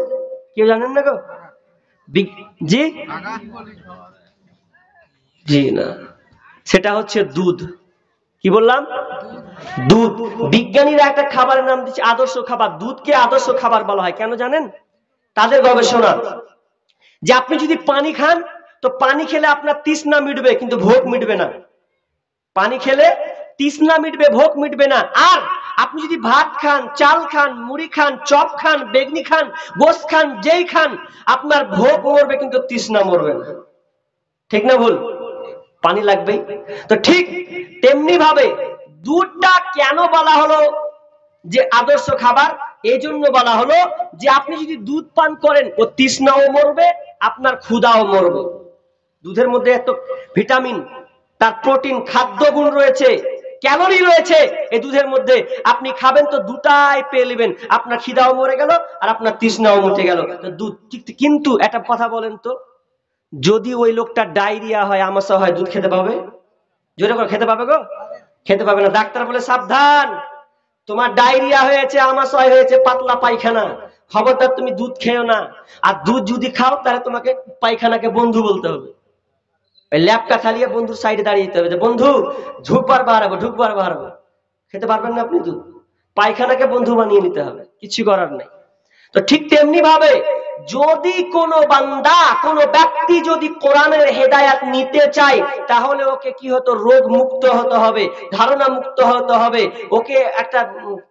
কেউ জানেন না গো? জি জি না, সেটা হচ্ছে দুধ। কি বললাম? দুধ। বিজ্ঞানীরা একটা খাবারের নাম দিচ্ছে আদর্শ খাবার। দুধকে আদর্শ খাবার বলা হয় কেন জানেন? তাদের গবেষণা যে আপনি যদি পানি খান তো পানি খেলে আপনার তৃষ্ণা মিটবে কিন্তু ভোক মিটবে না। পানি খেলে তৃষ্ণা মিটবে, ভোক মিটবে না। আর আপনি যদি ভাত খান, চাল খান, মুড়ি খান, চপ খান, বেগনি খান, গোশ খান, যেই খান, আপনার ভোক মরবে কিন্তু তৃষ্ণা মরবে না। ঠিক না ভুল? পানি লাগবেই। তো ঠিক তেমনি ভাবে দুধটা কেন বলা হলো যে আদর্শ খাবার? এই জন্য বলা হলো যে আপনি যদি দুধ পান করেন ও তৃষ্ণাও মরবে, আপনার ক্ষুধাও মরবে। দুধের মধ্যে এত ভিটামিন, তার প্রোটিন, খাদ্য গুণ রয়েছে, ক্যালোরি রয়েছে এই দুধের মধ্যে। আপনি খাবেন তো দুটাই পেয়ে নেবেন, আপনার খিদাও মরে গেল আর আপনার তৃষ্ণাও মুটে গেল। দুধ ঠিক। কিন্তু একটা কথা বলেন তো, যদি ওই লোকটা ডায়রিয়া হয়, আমাশা হয়, দুধ খেতে পাবে? জোরে করে খেতে পাবে গো? খেতে পাবে না। ডাক্তার বলে সাবধান, তোমার ডায়রিয়া হয়েছে, আমাশয় হয়েছে, পাতলা পায়খানা, খবরদার তুমি দুধ খেও না। আর দুধ যদি খাও তাহলে তোমাকে পায়খানাকে বন্ধু বলতে হবে। ওই ল্যাপটা চালিয়ে বন্ধুর সাইডে দাঁড়িয়ে যেতে হবে যে বন্ধু ঢুকবার বাড়াবো, ঢুকবার বাড়াবো। খেতে পারবেন না আপনি দুধ, পায়খানাকে বন্ধু বানিয়ে নিতে হবে, কিছু করার নেই। তো ঠিক তেমনি ভাবে যদি কোনো বান্দা, কোনো ব্যক্তি যদি কোরআনের হেদায়েত নিতে চায় তাহলে ওকে কি হতো? রোগ মুক্ত হতে হবে, ধারণা মুক্ত হতে হবে, ওকে একটা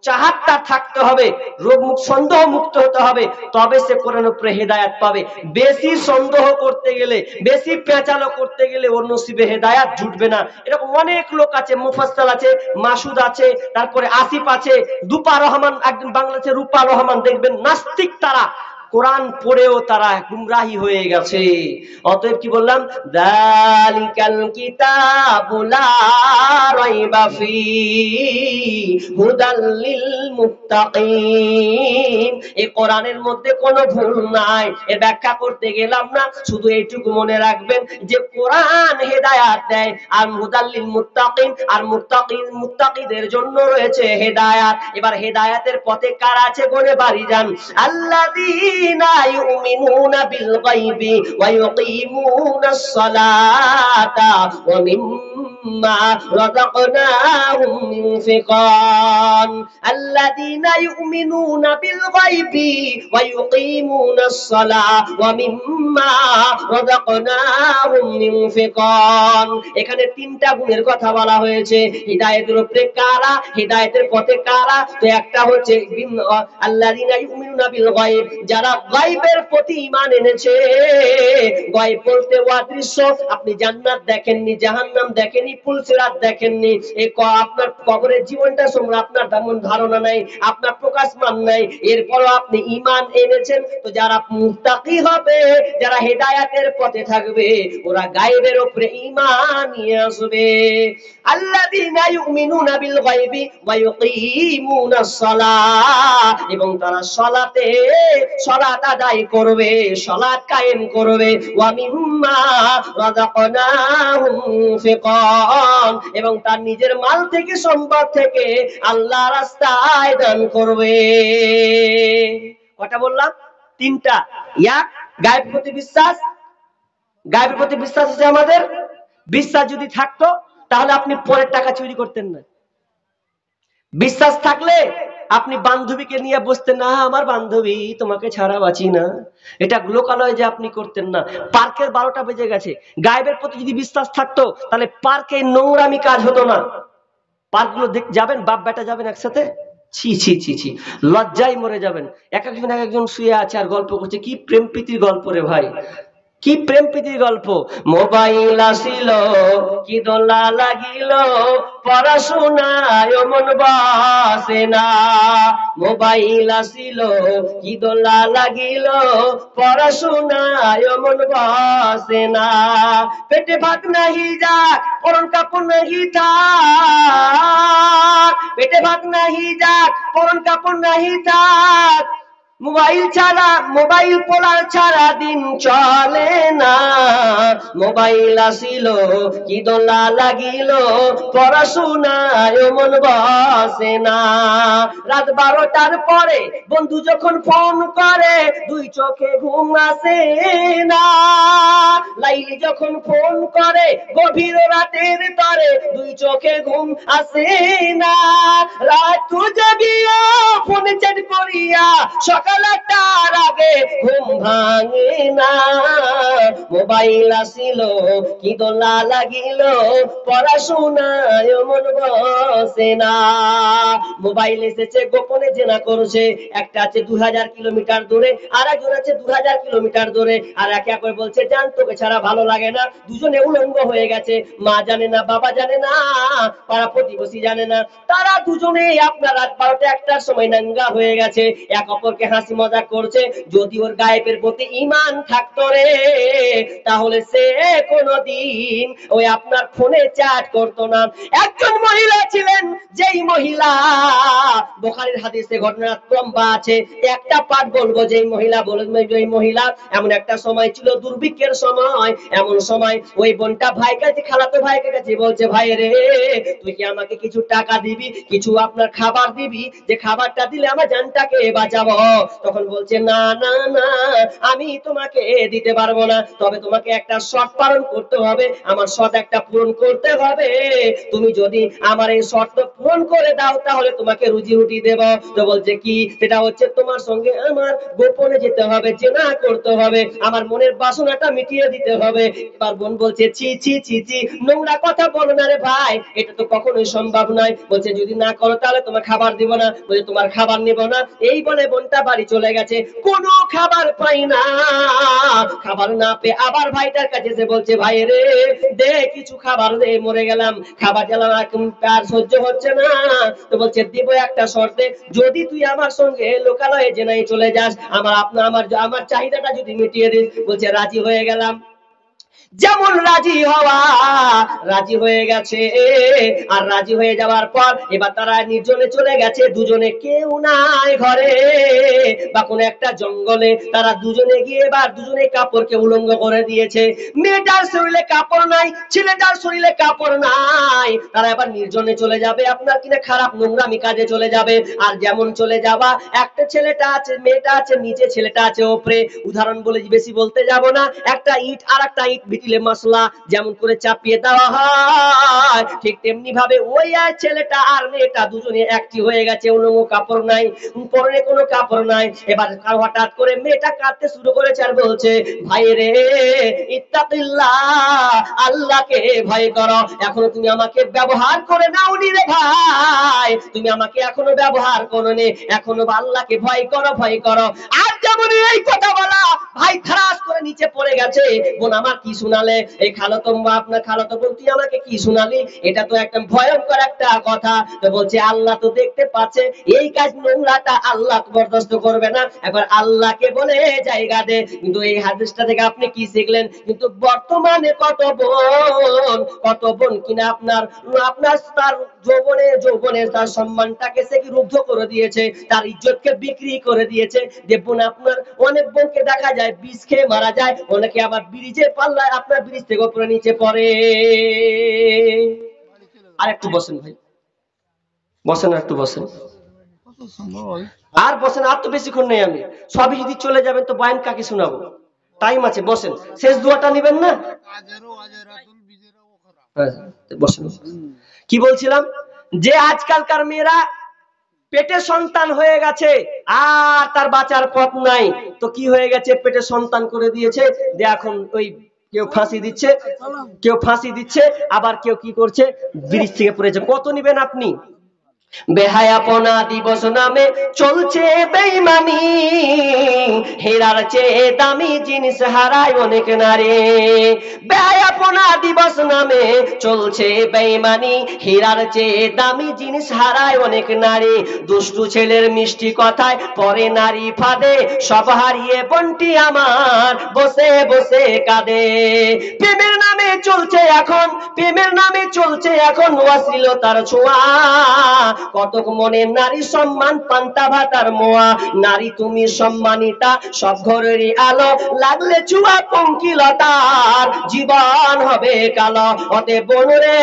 চাহাতটা থাকতে হবে, রোগ মুক্ত, সন্দেহ মুক্ত হতে হবে, তবে সে কোরআনের উপরে হেদায়েত পাবে। বেশি সন্দেহ করতে গেলে, বেশি পেঁচালো করতে গেলে ওর নসিবে হেদায়েত জুটবে না। এরকম অনেক লোক আছে, মুফাসসাল আছে, মাসুদ আছে, তারপরে আসিফ আছে, রূপা রহমান, একজন বাংলাদেশের রূপা রহমান, দেখবেন নাস্তিক তারা, কোরআন পড়েও তারা গুমরাহি হয়ে গেছে। অতএব কি বললাম, যালিকাল কিতাবু লা রাইবা ফীহি হুদাল লিল মুত্তাকিন। এই কোরআনের মধ্যে কোনো ভুল নাই। এর ব্যাখ্যা করতে গেলাম না, শুধু এইটুকু মনে রাখবেন যে কোরআন হেদায়াত দেয়, আর হুদাল লিল মুত্তাকিন, আর মুত্তাকিদের জন্য রয়েছে হেদায়াত। এবার হেদায়াতের পথে কারা আছে বলে বাড়ি যান। আল্লাযীনা ইউমিনুনা বিল গায়বি ওয়া ইউকিমুনাস সালাতা ওয়া মিম্মা রাযাকনাহুম ইউনফিকুন। আল্লাযীনা ইউমিনুনা বিল গায়বি ওয়া ইউকিমুনাস সালাতা ওয়া মিম্মা রাযাকনাহুম ইউনফিকুন। এখানে তিনটা গুণের কথা বলা হয়েছে। হিদায়াতের উপরে কারা, হিদায়াতের পথে কারা? তো একটা হচ্ছে আল্লাযীনা ইউমিনুনা বিল গায়ব, যারা গায়বের প্রতি ঈমান এনেছে। গায়ব বলতে অদৃশ্য, আপনি জান্নাত দেখেননি, জাহান্নাম দেখেননি, পুলসিরাত দেখেননি, এই আপনার কবরের জীবনটা সম্পর্কে আপনার তেমন ধারণা নাই, আপনার প্রকাশমান নাই, এরপরও আপনি ঈমান এনেছেন। তো যারা মুত্তাকি হবে, যারা হেদায়েতের পথে থাকবে, ওরা গায়বের উপরে ঈমান নিয়ে আসবে। আল্লাযীনা ইউমিনুনা বিল গায়বি ওয়া ইউকিমুনাস সালাহ, এবং তারা সালাত আদায় করবে, সালাত কায়েম করবে। ওয়া মিম্মা রাযাকনাহুম ইউনফিকুন, এবং তার নিজের মাল থেকে, সম্পদ থেকে আল্লাহর রাস্তায় দান করবে। কটা বললাম? তিনটা। এক, গায়েবের প্রতি বিশ্বাস। গায়েবের প্রতি বিশ্বাস আছে আমাদের। বিশ্বাস যদি থাকতো তাহলে আপনি পরের টাকা চুরি করতেন না। বিশ্বাস থাকলে আপনি বান্ধবীকে নিয়ে বসতেন না, আমার বান্ধবী তোমাকে ছাড়া বাঁচি না, এটা লোকালয় যে আপনি করতেন না। পার্কের 12টা বেজে গেছে, গায়েবের প্রতি যদি বিশ্বাস থাকতো তাহলে পার্কে নোংরামি কাজ হতো না। পার্কগুলো যাবেন, বাপ বেটা যাবেন একসাথে, ছি ছি ছি ছি, লজ্জায় মরে যাবেন। এক একজন শুয়ে আছে আর গল্প করছে। কি প্রেম প্রীতির গল্প রে ভাই, কি প্রেম প্রীতির গল্প। মোবাইল আসিল, কি দোলা লাগিল, পড়াশোনায় মন বসে না। মোবাইল আসিল, কি দোলা লাগিল, পড়াশোনায় মন বসে না। পেটে ভাত নাহি যাক, পরন কাপড় নাহি থাক, পেটে ভাত নাহি যাক, পরন কাপড় নাহি থাক। মোবাইল পোলার ছাড়া দিন চলে না। মোবাইল আসিল, কি দোলা লাগিল, পড়াশোনায় মন বসে না। রাত 12টার পরে বন্ধু যখন ফোন করে, দুই চোখে ঘুম আসে না। লাইলি যখন ফোন করে গভীর রাতের তরে, দুই চোখে ঘুম আসে না। রাত জাগিয়া ফোন চ্যাট করিয়া সকাল 8টার আগে ঘুম ভাঙে না। মোবাইল আসিল, কি দোলা লাগিল, পড়াশোনায় মন বসে না। মোবাইল এসেছে, গোপনে জেনা করছে। একটা আছে 2000 কিলোমিটার দূরে, আর একজন আছে 2000 কিলোমিটার দূরে, আর একে করে বলছে জান তোকে ছাড়া ভালো লাগে না। দুজনে উলঙ্গ হয়ে গেছে, মা জানে না, বাবা জানে না, পাড়া প্রতিবেশী জানে না। তারা দুজনে আপনার রাত 12টা 1টার সময় নাঙ্গা হয়ে গেছে, এক অপরকে হাসি মজা করছে। যদি ওর গায়েবের প্রতি ঈমান থাকতো রে, তাহলে সে কোনদিন ওই আপনার ফোনে চ্যাট করতো না। একজন মহিলা ছিলেন, যেই মহিলা, বুখারীর হাদিসে ঘটনা লম্বা আছে, একটা পাঠ বলবো। যেই মহিলা এমন একটা সময় ছিল, দুর্ভিক্ষের সময়। এমন সময় ওই বোনটা ভাই কাছে, খালাতো ভাইকে কাছে বলছে, ভাই রে তুই কি আমাকে কিছু টাকা দিবি, কিছু আপনার খাবার দিবি, যে খাবারটা দিলে আমার জানটাকে বাঁচাবো। তখন বলছে না না না, আমি তোমাকে দিতে পারবো না, তবে তোমাকে একটা শর্ত পালন করতে হবে, আমার শর্ত একটা পূরণ করতে হবে। তুমি যদি আমার এই শর্ত পূরণ করে দাও তাহলে তোমাকে রুজি রুটি দেব। তো বলছে কি? সেটা হচ্ছে তোমার সঙ্গে আমার গোপনে যেতে হবে, জেনা করতে হবে, আমার মনের বাসনাটা মিটিয়ে দিতে হবে। এবার বোন বলছে ছি ছি ছি ছি, নোংরা কথা বলো না রে ভাই, এটা তো কখনোই সম্ভব নয়। বলছে যদি না করো তাহলে তোমার খাবার দিব না। বলছে তোমার খাবার নিব না। এই বলে বোনটা বাড়ি বাড়ি চলে গেছে, কোনো খাবার পাই না। খাবার না পেয়ে আবার ভাইটার কাছে এসে বলছে, ভাই রে দে কিছু খাবার দে, মরে গেলাম, খাবার গেলাম আর সহ্য হচ্ছে না। তো বলছে দিব একটা শর্তে, যদি তুই আমার সঙ্গে লোকালয়ে জেনাই চলে যাস, আমার চাহিদাটা যদি মিটিয়ে দিস। বলছে রাজি হয়ে গেলাম। যেমন রাজি হওয়া, রাজি হয়ে গেছে। আর রাজি হয়ে যাওয়ার পর এবার তারা নির্জনে চলে গেছে, দুজনে কেউ নাই ঘরে বা কোনো একটা জঙ্গলে। তারা দুজনে গিয়ে এবার দুজনে কাপড়কে উলঙ্গ করে দিয়েছে। মেয়েটার শরীরে কাপড় নাই, ছেলেটার শরীরে কাপড় নাই। তারা এবার নির্জনে চলে যাবে, আপনার কিনা খারাপ নোংরামি কাজে চলে যাবে। আর যেমন চলে যাওয়া, একটা ছেলেটা আছে, মেয়েটা আছে নিচে, ছেলেটা আছে ওপরে। উদাহরণ বলে বেশি বলতে যাব না, একটা ইট আর একটা ইট ভিতিলে মশলা যেমন করে চাপিয়ে দেওয়া হয়, ঠিক তেমনি ভাবে ওই আর ছেলেটা আর মেয়েটা দুজনে একটি হয়ে গেছে। উলঙ্গ, কাপড় নাই, পরনে কোনো কাপড় নাই। এবার হঠাৎ করে মেয়েটা কাঁদতে শুরু করেছে আর বলছে, ভাই রে ইত্তাকিল্লাহ, আল্লাহকে ভয় করো। এখনো তুমি আমাকে ব্যবহার করে নাওনি রে ভাই, তুমি আমাকে এখনো ব্যবহার করো নি, এখনো আল্লাহকে ভয় করো, ভয় করো। আর যেমন এই কথা বলা, ভাই ধারাস করে নিচে পড়ে গেছে। বোন আমার কি শোনালে, এই খালাতো আপনার খালাতো বোন তুই আমাকে কি শোনালি, এটা তো একটা ভয়ঙ্কর একটা কথা। তো বলছে আল্লাহ তো দেখতে পাচ্ছে, এই কাজ নোংরাটা আল্লাহ বরদাস্ত করবে না, একবার আল্লাহকে বলে জায়গা দে। কিন্তু এই হাদিসটা থেকে আপনি কি শিখলেন? কিন্তু বর্তমানে কত বোন কিনা আপনার আপনার তার যৌবনে তার সম্মানটাকে সে কি রুদ্ধ করে দিয়েছে, তার ইজ্জতকে বিক্রি করে দিয়েছে। যে বোন আপনার, অনেক বোনকে দেখা যায় বিষ খেয়ে মারা যায়, অনেকে আবার ব্রিজের পাল্লায় আপনার ব্রিজ থেকে উপরে নিচে পড়ে। আর একটু বসেন ভাই, বসেন আর একটু বসেন, আর বসেন, আর তো বেশিক্ষণ নেই আমি। সবই যদি চলে যাবেন তো বয়ান কাকে শোনাবো, টাইম আছে, বসেন। শেষ দোয়াটা নিবেন না? বসেন। কি বলছিলাম, যে আজকালকার মেয়েরা পেটে সন্তান হয়ে গেছে আর তার বাঁচার পথ নাই, তো কি হয়ে গেছে, পেটে সন্তান করে দিয়েছে, যে এখন ওই কেউ ফাঁসি দিচ্ছে, আবার কেউ কি করছে, ব্রিজ থেকে পড়েছে। কত নিবেন আপনি? বেহায়াপনা দিবস নামে চলছে বেঈমানি, হীরার চেয়ে দামি জিনিস হারায় অনেক নারী। বেহায়াপনা দিবস নামে চলছে বেঈমানি, হীরার চেয়ে দামি জিনিস হারায় অনেক নারী। দুষ্টু ছেলের মিষ্টি কথায় পরে নারী ফাঁদে, সব হারিয়ে বোনটি আমার বসে বসে কাঁদে। প্রেমের নামে চলছে এখন অশ্লীলতার ছোঁয়া, কতক মনে নারী সম্মান পান্তা ভাতার মোয়া। নারী তুমি সম্মানিতা, সব ঘরেরই আলো, লাগলে চুয়া পঙ্কিলতার জীবন হবে কালো। অতএব বোন রে,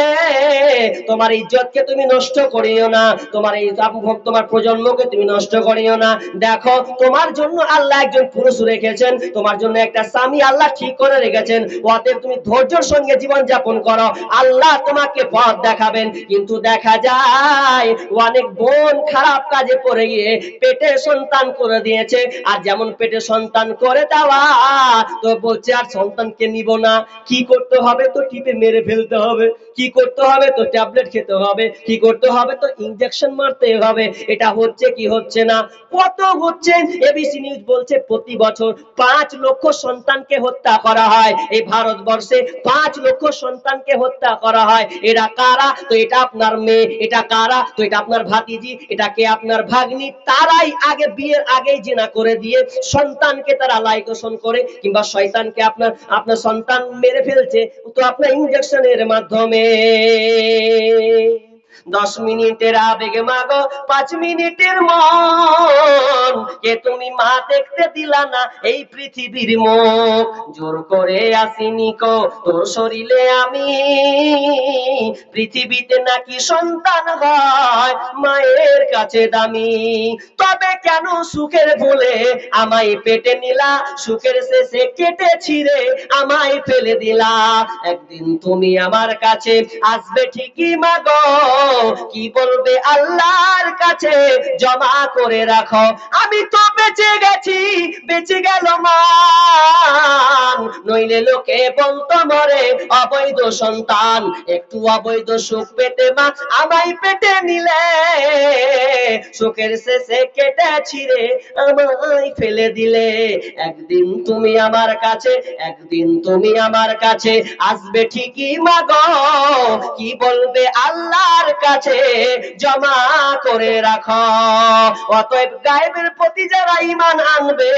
তোমার ইজ্জতকে তুমি নষ্ট করিও না, তোমার প্রজন্মকে তুমি নষ্ট করিও না। দেখো তোমার জন্য আল্লাহ একজন পুরুষ রেখেছেন, তোমার জন্য একটা স্বামী আল্লাহ ঠিক করে রেখেছেন। অতএব তুমি ধৈর্যের সঙ্গে জীবন যাপন করো, আল্লাহ তোমাকে পথ দেখাবেন। কিন্তু দেখা যায় অনেক বোন খারাপ কাজে পড়ে গিয়ে পেটে সন্তান করে দিয়েছে। আর যেমন পেটে সন্তান করে দেওয়া, তো বলছে আর সন্তানকে নিব না। কি করতে হবে, তো টিপে মেরে ফেলতে হবে। কি করতে হবে, তো ট্যাবলেট খেতে হবে। কি করতে হবে, তো ইনজেকশন মারতে হবে। এটা হচ্ছে কি হচ্ছে না? কত হচ্ছে। এবিসি নিউজ বলছে প্রতি বছর 5 লক্ষ সন্তানকে হত্যা করা হয় এই ভারতবর্ষে, 5 লক্ষ সন্তানকে হত্যা করা হয়। এরা কারা? তো এটা আপনার মেয়ে। এটা কারা? তো এটা আপনার ভাতিজি। এটা কে? আপনার ভাগ্নি। তারাই আগে বিয়ের আগেই জিনা করে দিয়ে সন্তানকে তারা লাইকেশন করে, কিংবা শয়তানকে আপনার সন্তান মেরে ফেলছে, তো আপনার ইনজেকশনের মাধ্যমে। 10 মিনিটের আবেগে মাগো 5 মিনিটের মন, কে তুমি মা দেখতে দিলা না এই পৃথিবীর মুখ। জোর করে আসিনি কো তোর শরীরে আমি, পৃথিবীতে নাকি সন্তান হয় মায়ের কাছে দামি। তবে কেন সুখের ভুলে আমায় পেটে নিলা, সুখের শেষে কেটে ছিঁড়ে আমায় ফেলে দিলা। একদিন তুমি আমার কাছে আসবে ঠিকই মাগো, কি বলবে আল্লাহর কাছে জমা করে রাখো। আমি তো বেঁচে গেছি, বেঁচে গেল মান, নইলে লোকে বলতো মরে অবৈধ সন্তান। একটু অবৈধ সুখ পেতে মা আমায় পেটে নিলে, সুখের শেষে কেটে ছিঁড়ে আমায় ফেলে দিলে। একদিন তুমি আমার কাছে, একদিন তুমি আমার কাছে আসবে ঠিকই মাগো, কি বলবে আল্লাহর কাছে জমা করে রাখো। অতএব গায়েবের প্রতি যারা ঈমান আনবে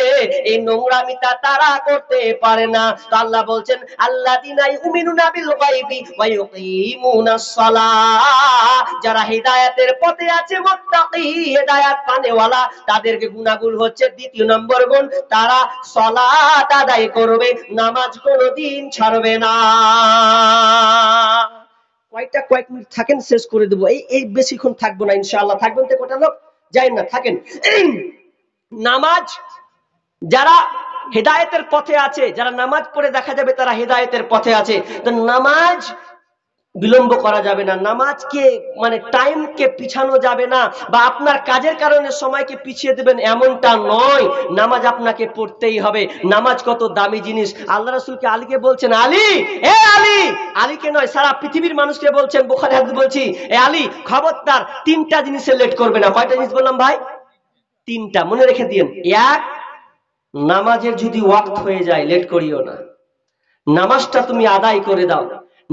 এই নোংরামিটা তারা করতে পারে না। তো আল্লাহ বলছেন আল্লাযিনা ইউমিনুনা বিল গায়বি ওয়া ইউকিমুনাস সালাহ, যারা হিদায়াতের পথে আছে, মুত্তাকি হিদায়াত পানেওয়ালা, তাদেরকে গুনাহগুল হচ্ছে দ্বিতীয় নম্বর গুণ, তারা সালাত আদায় করবে, নামাজ কোনোদিন ছাড়বে না। কয়েক মিনিট থাকেন, শেষ করে দেবো। এই বেশিক্ষণ থাকবো না ইনশাআল্লাহ। থাকবেন তো কটা লোক? যাই না, থাকেন। নামাজ, যারা হেদায়েতের পথে আছে, যারা নামাজ পড়ে দেখা যাবে তারা হেদায়েতের পথে আছে, তো নামাজ বিলম্ব করা যাবে না। নামাজকে মানে টাইমকে পিছানো যাবে না, বা আপনার কাজের কারণে সময়কে পিছিয়ে দেবেন এমনটা নয়। নামাজ আপনাকে পড়তেই হবে। নামাজ কত দামি জিনিস। আল্লাহ রাসূলকে আলীকে বলছেন, আলী, এ আলী, আলীকে নয় সারা পৃথিবীর মানুষকে বলছেন, বুখারী হাদিস বলছি, এ আলী খবরদার তিনটা জিনিসে লেট করবে না। কয়টা জিনিস বললাম ভাই? তিনটা, মনে রেখে দিন। এক, নামাজের যদি ওয়াক্ত হয়ে যায় লেট করিও না, নামাজটা তুমি আদায় করে দাও।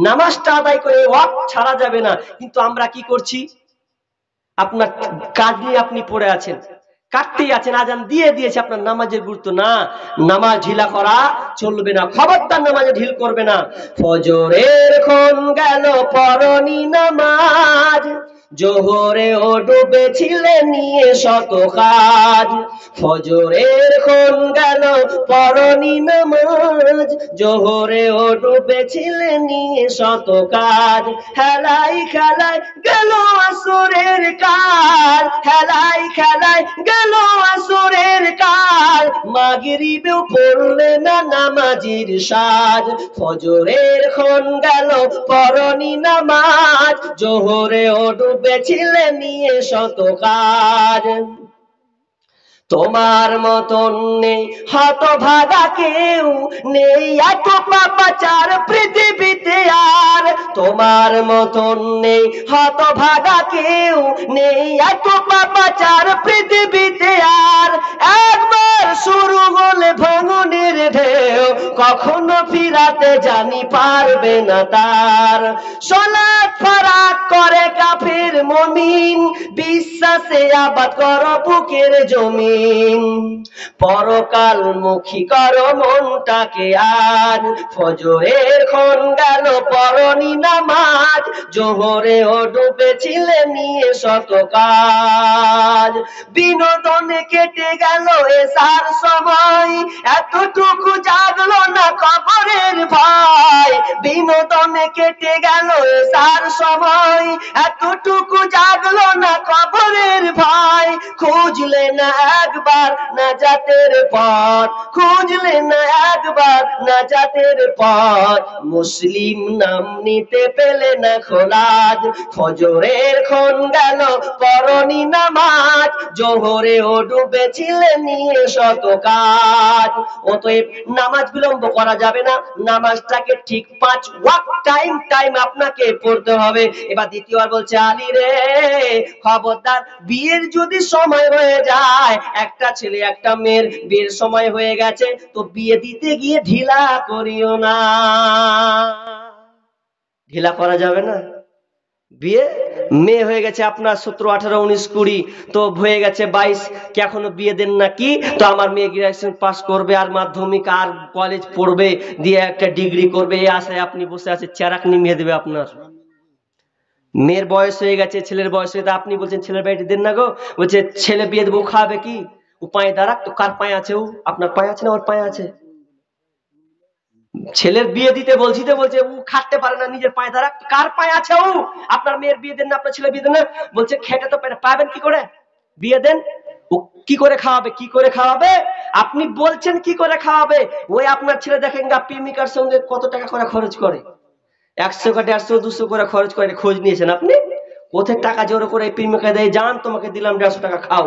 নামাজটা আদায় করে ওয়াক্ত ছাড়া যাবে না। কিন্তু আমরা কি করছি? আপনার কাজ নিয়ে আপনি পড়ে আছেন, কাটতেই আছেন, আজান দিয়ে দিয়েছে, আপনার নামাজের গুরুত্ব না। নামাজ ঢিলা করা চলবে না, খবরদার নামাজে ঢিল করবে না। ফজরের ক্ষণ গেল পরনি নামাজ, জোহরে ও ডুবেছিলে নিয়ে শত কাজ। ফজরের ক্ষণ গেল পরনি নামাজ, জোহরে ও ডুবেছিলে নিয়ে শত কাজ। হেলাই খেলায় গেল আসরের কাল, হেলাই খেলায় গেল আসরের কাল, মাগরিবেও পড়লে না নামাজির সাজ। ফজরের ক্ষণ গেল পরনি নামাজ, জোহরে ও ডুবেছিলে নিয়ে শত কাজ। তোমার মতন নেই হতভাগা কেউ, নেই এত পাপাচার পৃথিবীতে আর। তোমার মতন নেই হতভাগা কেউ, নেই এত পাপাচার পৃথিবীতে আর। একবার শুরু হলে ভাঙনের ঢেউ, কখনো ফিরাতে জানি পারবে না তার। সালাত ফারাক করে কাফের মুমিন, বিশ্বাসে আবাদ করো বুকের জমিন। পরকাল মুখী করো মনটাকে আজ, ফজরের ক্ষণ গেল পরনি নামাজ, জোহরে ও ডুবেছিলে নিয়ে শত কাজ। বিনোদনে কেটে গেল এসার সময়, এতটুকু জাগলো না কবরের ভয়। বিনোদনে কেটে গেল এসার সময়, এতটুকু জাগলো না কবরের ভয়। খুঁজলে না একবার নাজাতের পথ, খুঁজলে না একবার নাজাতের পথ, মুসলিম নাম নিতে পেলে না খোলাজ। ফজরের ক্ষণ গেল পরনি নামাজ, জোহরে ও ডুবেছিলে নিয়ে শত কাজ। অতএব নামাজ বিলম্ব করা যাবে না, নামাজটাকে ঠিক 5 ওয়াক্ত টাইম আপনাকে পড়তে হবে। এবার দ্বিতীয়বার বলছে, আলী রে খবরদার, বিয়ের যদি সময় হয়ে যায়, একটা ছেলে একটা মেয়ের বিয়ের সময় হয়ে গেছে, তো বিয়ে দিতে গিয়ে ঢিলা করিও না। ঢিলা করা যাবে না। বিয়ে, মেয়ে হয়ে গেছে আপনার 17, 18, 19, 20, তো হয়ে গেছে 22, কি এখনো বিয়ে দেন না কি? তো আমার মেয়ে গ্রাজুয়েশন পাস করবে আর মাধ্যমিক আর কলেজ পড়বে, দিয়ে একটা ডিগ্রি করবে, এই আশায় আপনি বসে আছে, চেরাক নিমিয়ে দেবে আপনার। মেয়ের বয়স হয়ে গেছে, ছেলের বয়স হয়ে গেছে, আপনি বলছেন ছেলের বাড়িতে দেন না গো, বলছে ছেলে বিয়ে দেবো, খাবে কি? ও পায়ে দাঁড়াক, তো কার পায়ে আছে? ও আপনার পায়ে আছে না ওর পায়ে আছে? ছেলের বিয়ে দিতে বলছি তো বলছে ও খাটতে পারে না, নিজের পায়ে দাঁড়াক, কার পায়ে আছে? ও আপনার মেয়ের বিয়ে দেন না, আপনার ছেলে বিয়ে দেন না, বলছে খেটে তো পাবেন কি করে, বিয়ে দেন। ও কি করে খাওয়াবে, কি করে খাওয়াবে? আপনি বলছেন কি করে খাওয়াবে? ওই আপনার ছেলে দেখেন গা প্রেমিকার সঙ্গে কত টাকা করে খরচ করে, 100 কা 150, 200 করে খরচ করে, খোঁজ নিয়েছেন আপনি? কোথায় টাকা জোর করে প্রেমিকা দেয়, যান তোমাকে দিলাম 150 টাকা খাও,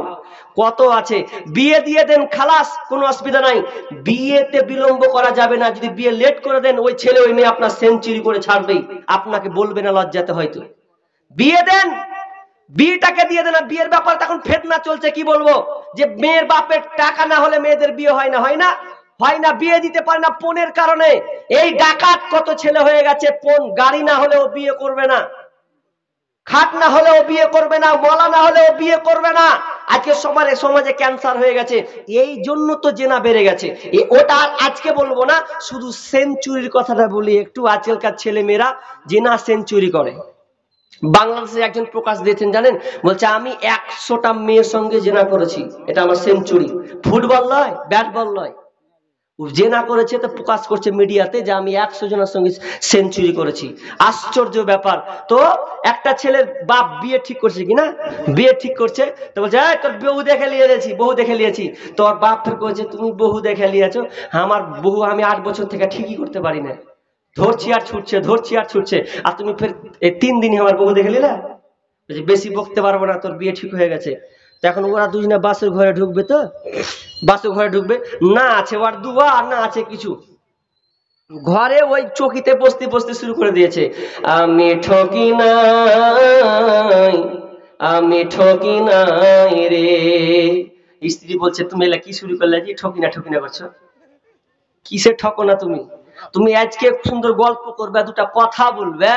কত আছে। বিয়ে দিয়ে দেন, খালাস, কোনো অসুবিধা নাই। বিয়েতে বিলম্ব করা যাবে না। যদি বিয়ে লেট করে দেন, ওই ছেলে ওই মেয়ে আপনার সেঞ্চুরি করে ছাড়বেই, আপনাকে বলবে না লজ্জাতে হয়তো। বিয়ে দেন, বিয়েটাকে দিয়ে দেন। বিয়ের ব্যাপারে এখন ফেতনা চলছে, কি বলবো, যে মেয়ের বাপের টাকা না হলে মেয়েদের বিয়ে হয় না, হয় না, হয় না, বিয়ে দিতে পারে না পণের কারণে। এই ডাকাত কত ছেলে হয়ে গেছে, পণ, গাড়ি না হলেও বিয়ে করবে না, খাট না হলেও বিয়ে করবে না, মলা না হলেও বিয়ে করবে না। আজকে সমাজে ক্যান্সার হয়ে গেছে, এই জন্য তো জেনা বেড়ে গেছে। ওটা আজকে বলবো না, শুধু সেঞ্চুরির কথাটা বলি একটু। আজকালকার ছেলে মেয়েরা জেনা সেঞ্চুরি করে। বাংলাদেশে একজন প্রকাশ দিয়েছেন জানেন, বলছে আমি 100টা মেয়ের সঙ্গে জেনা করেছি, এটা আমার সেঞ্চুরি। ফুটবল নয়, ব্যাট বল নয়, জেনা করেছে তো প্রকাশ করছে মিডিয়াতে যে আমি 100 জনের সঙ্গে সেঞ্চুরি করেছি। আশ্চর্য ব্যাপার। তো একটা ছেলের বাপ বিয়ে ঠিক করছে কিনা, বিয়ে ঠিক করছে, তো বলছে তোর বহু দেখে নিয়েছি, বহু দেখে নিয়েছি। তোর বাপ ফের কয়েছে তুমি বহু দেখে নিয়েছো, আমার বহু আমি 8 বছর থেকে ঠিকই করতে পারি না, ধরছি আর ছুটছে, ধরছি আর ছুটছে, আর তুমি ফের 3 দিনই আমার বহু দেখে নিলা। বেশি বকতে পারবো না, তোর বিয়ে ঠিক হয়ে গেছে। এখন ওরা দুজনে বাসের ঘরে ঢুকবে, তো বাসের ঘরে ঢুকবে, না আছে ওর দুয়া আর না আছে কিছু, ঘরে ওই চকিতে বসতে বসতে শুরু করে দিয়েছে, আমি ঠকি নাই, আমি ঠকি নাই রে। স্ত্রী বলছে তুমি এলা কি শুরু করলে, যে ঠকি না করছো, কিসে ঠকো না তুমি, তুমি আজকে সুন্দর গল্প করবে, দুটা কথা বলবে,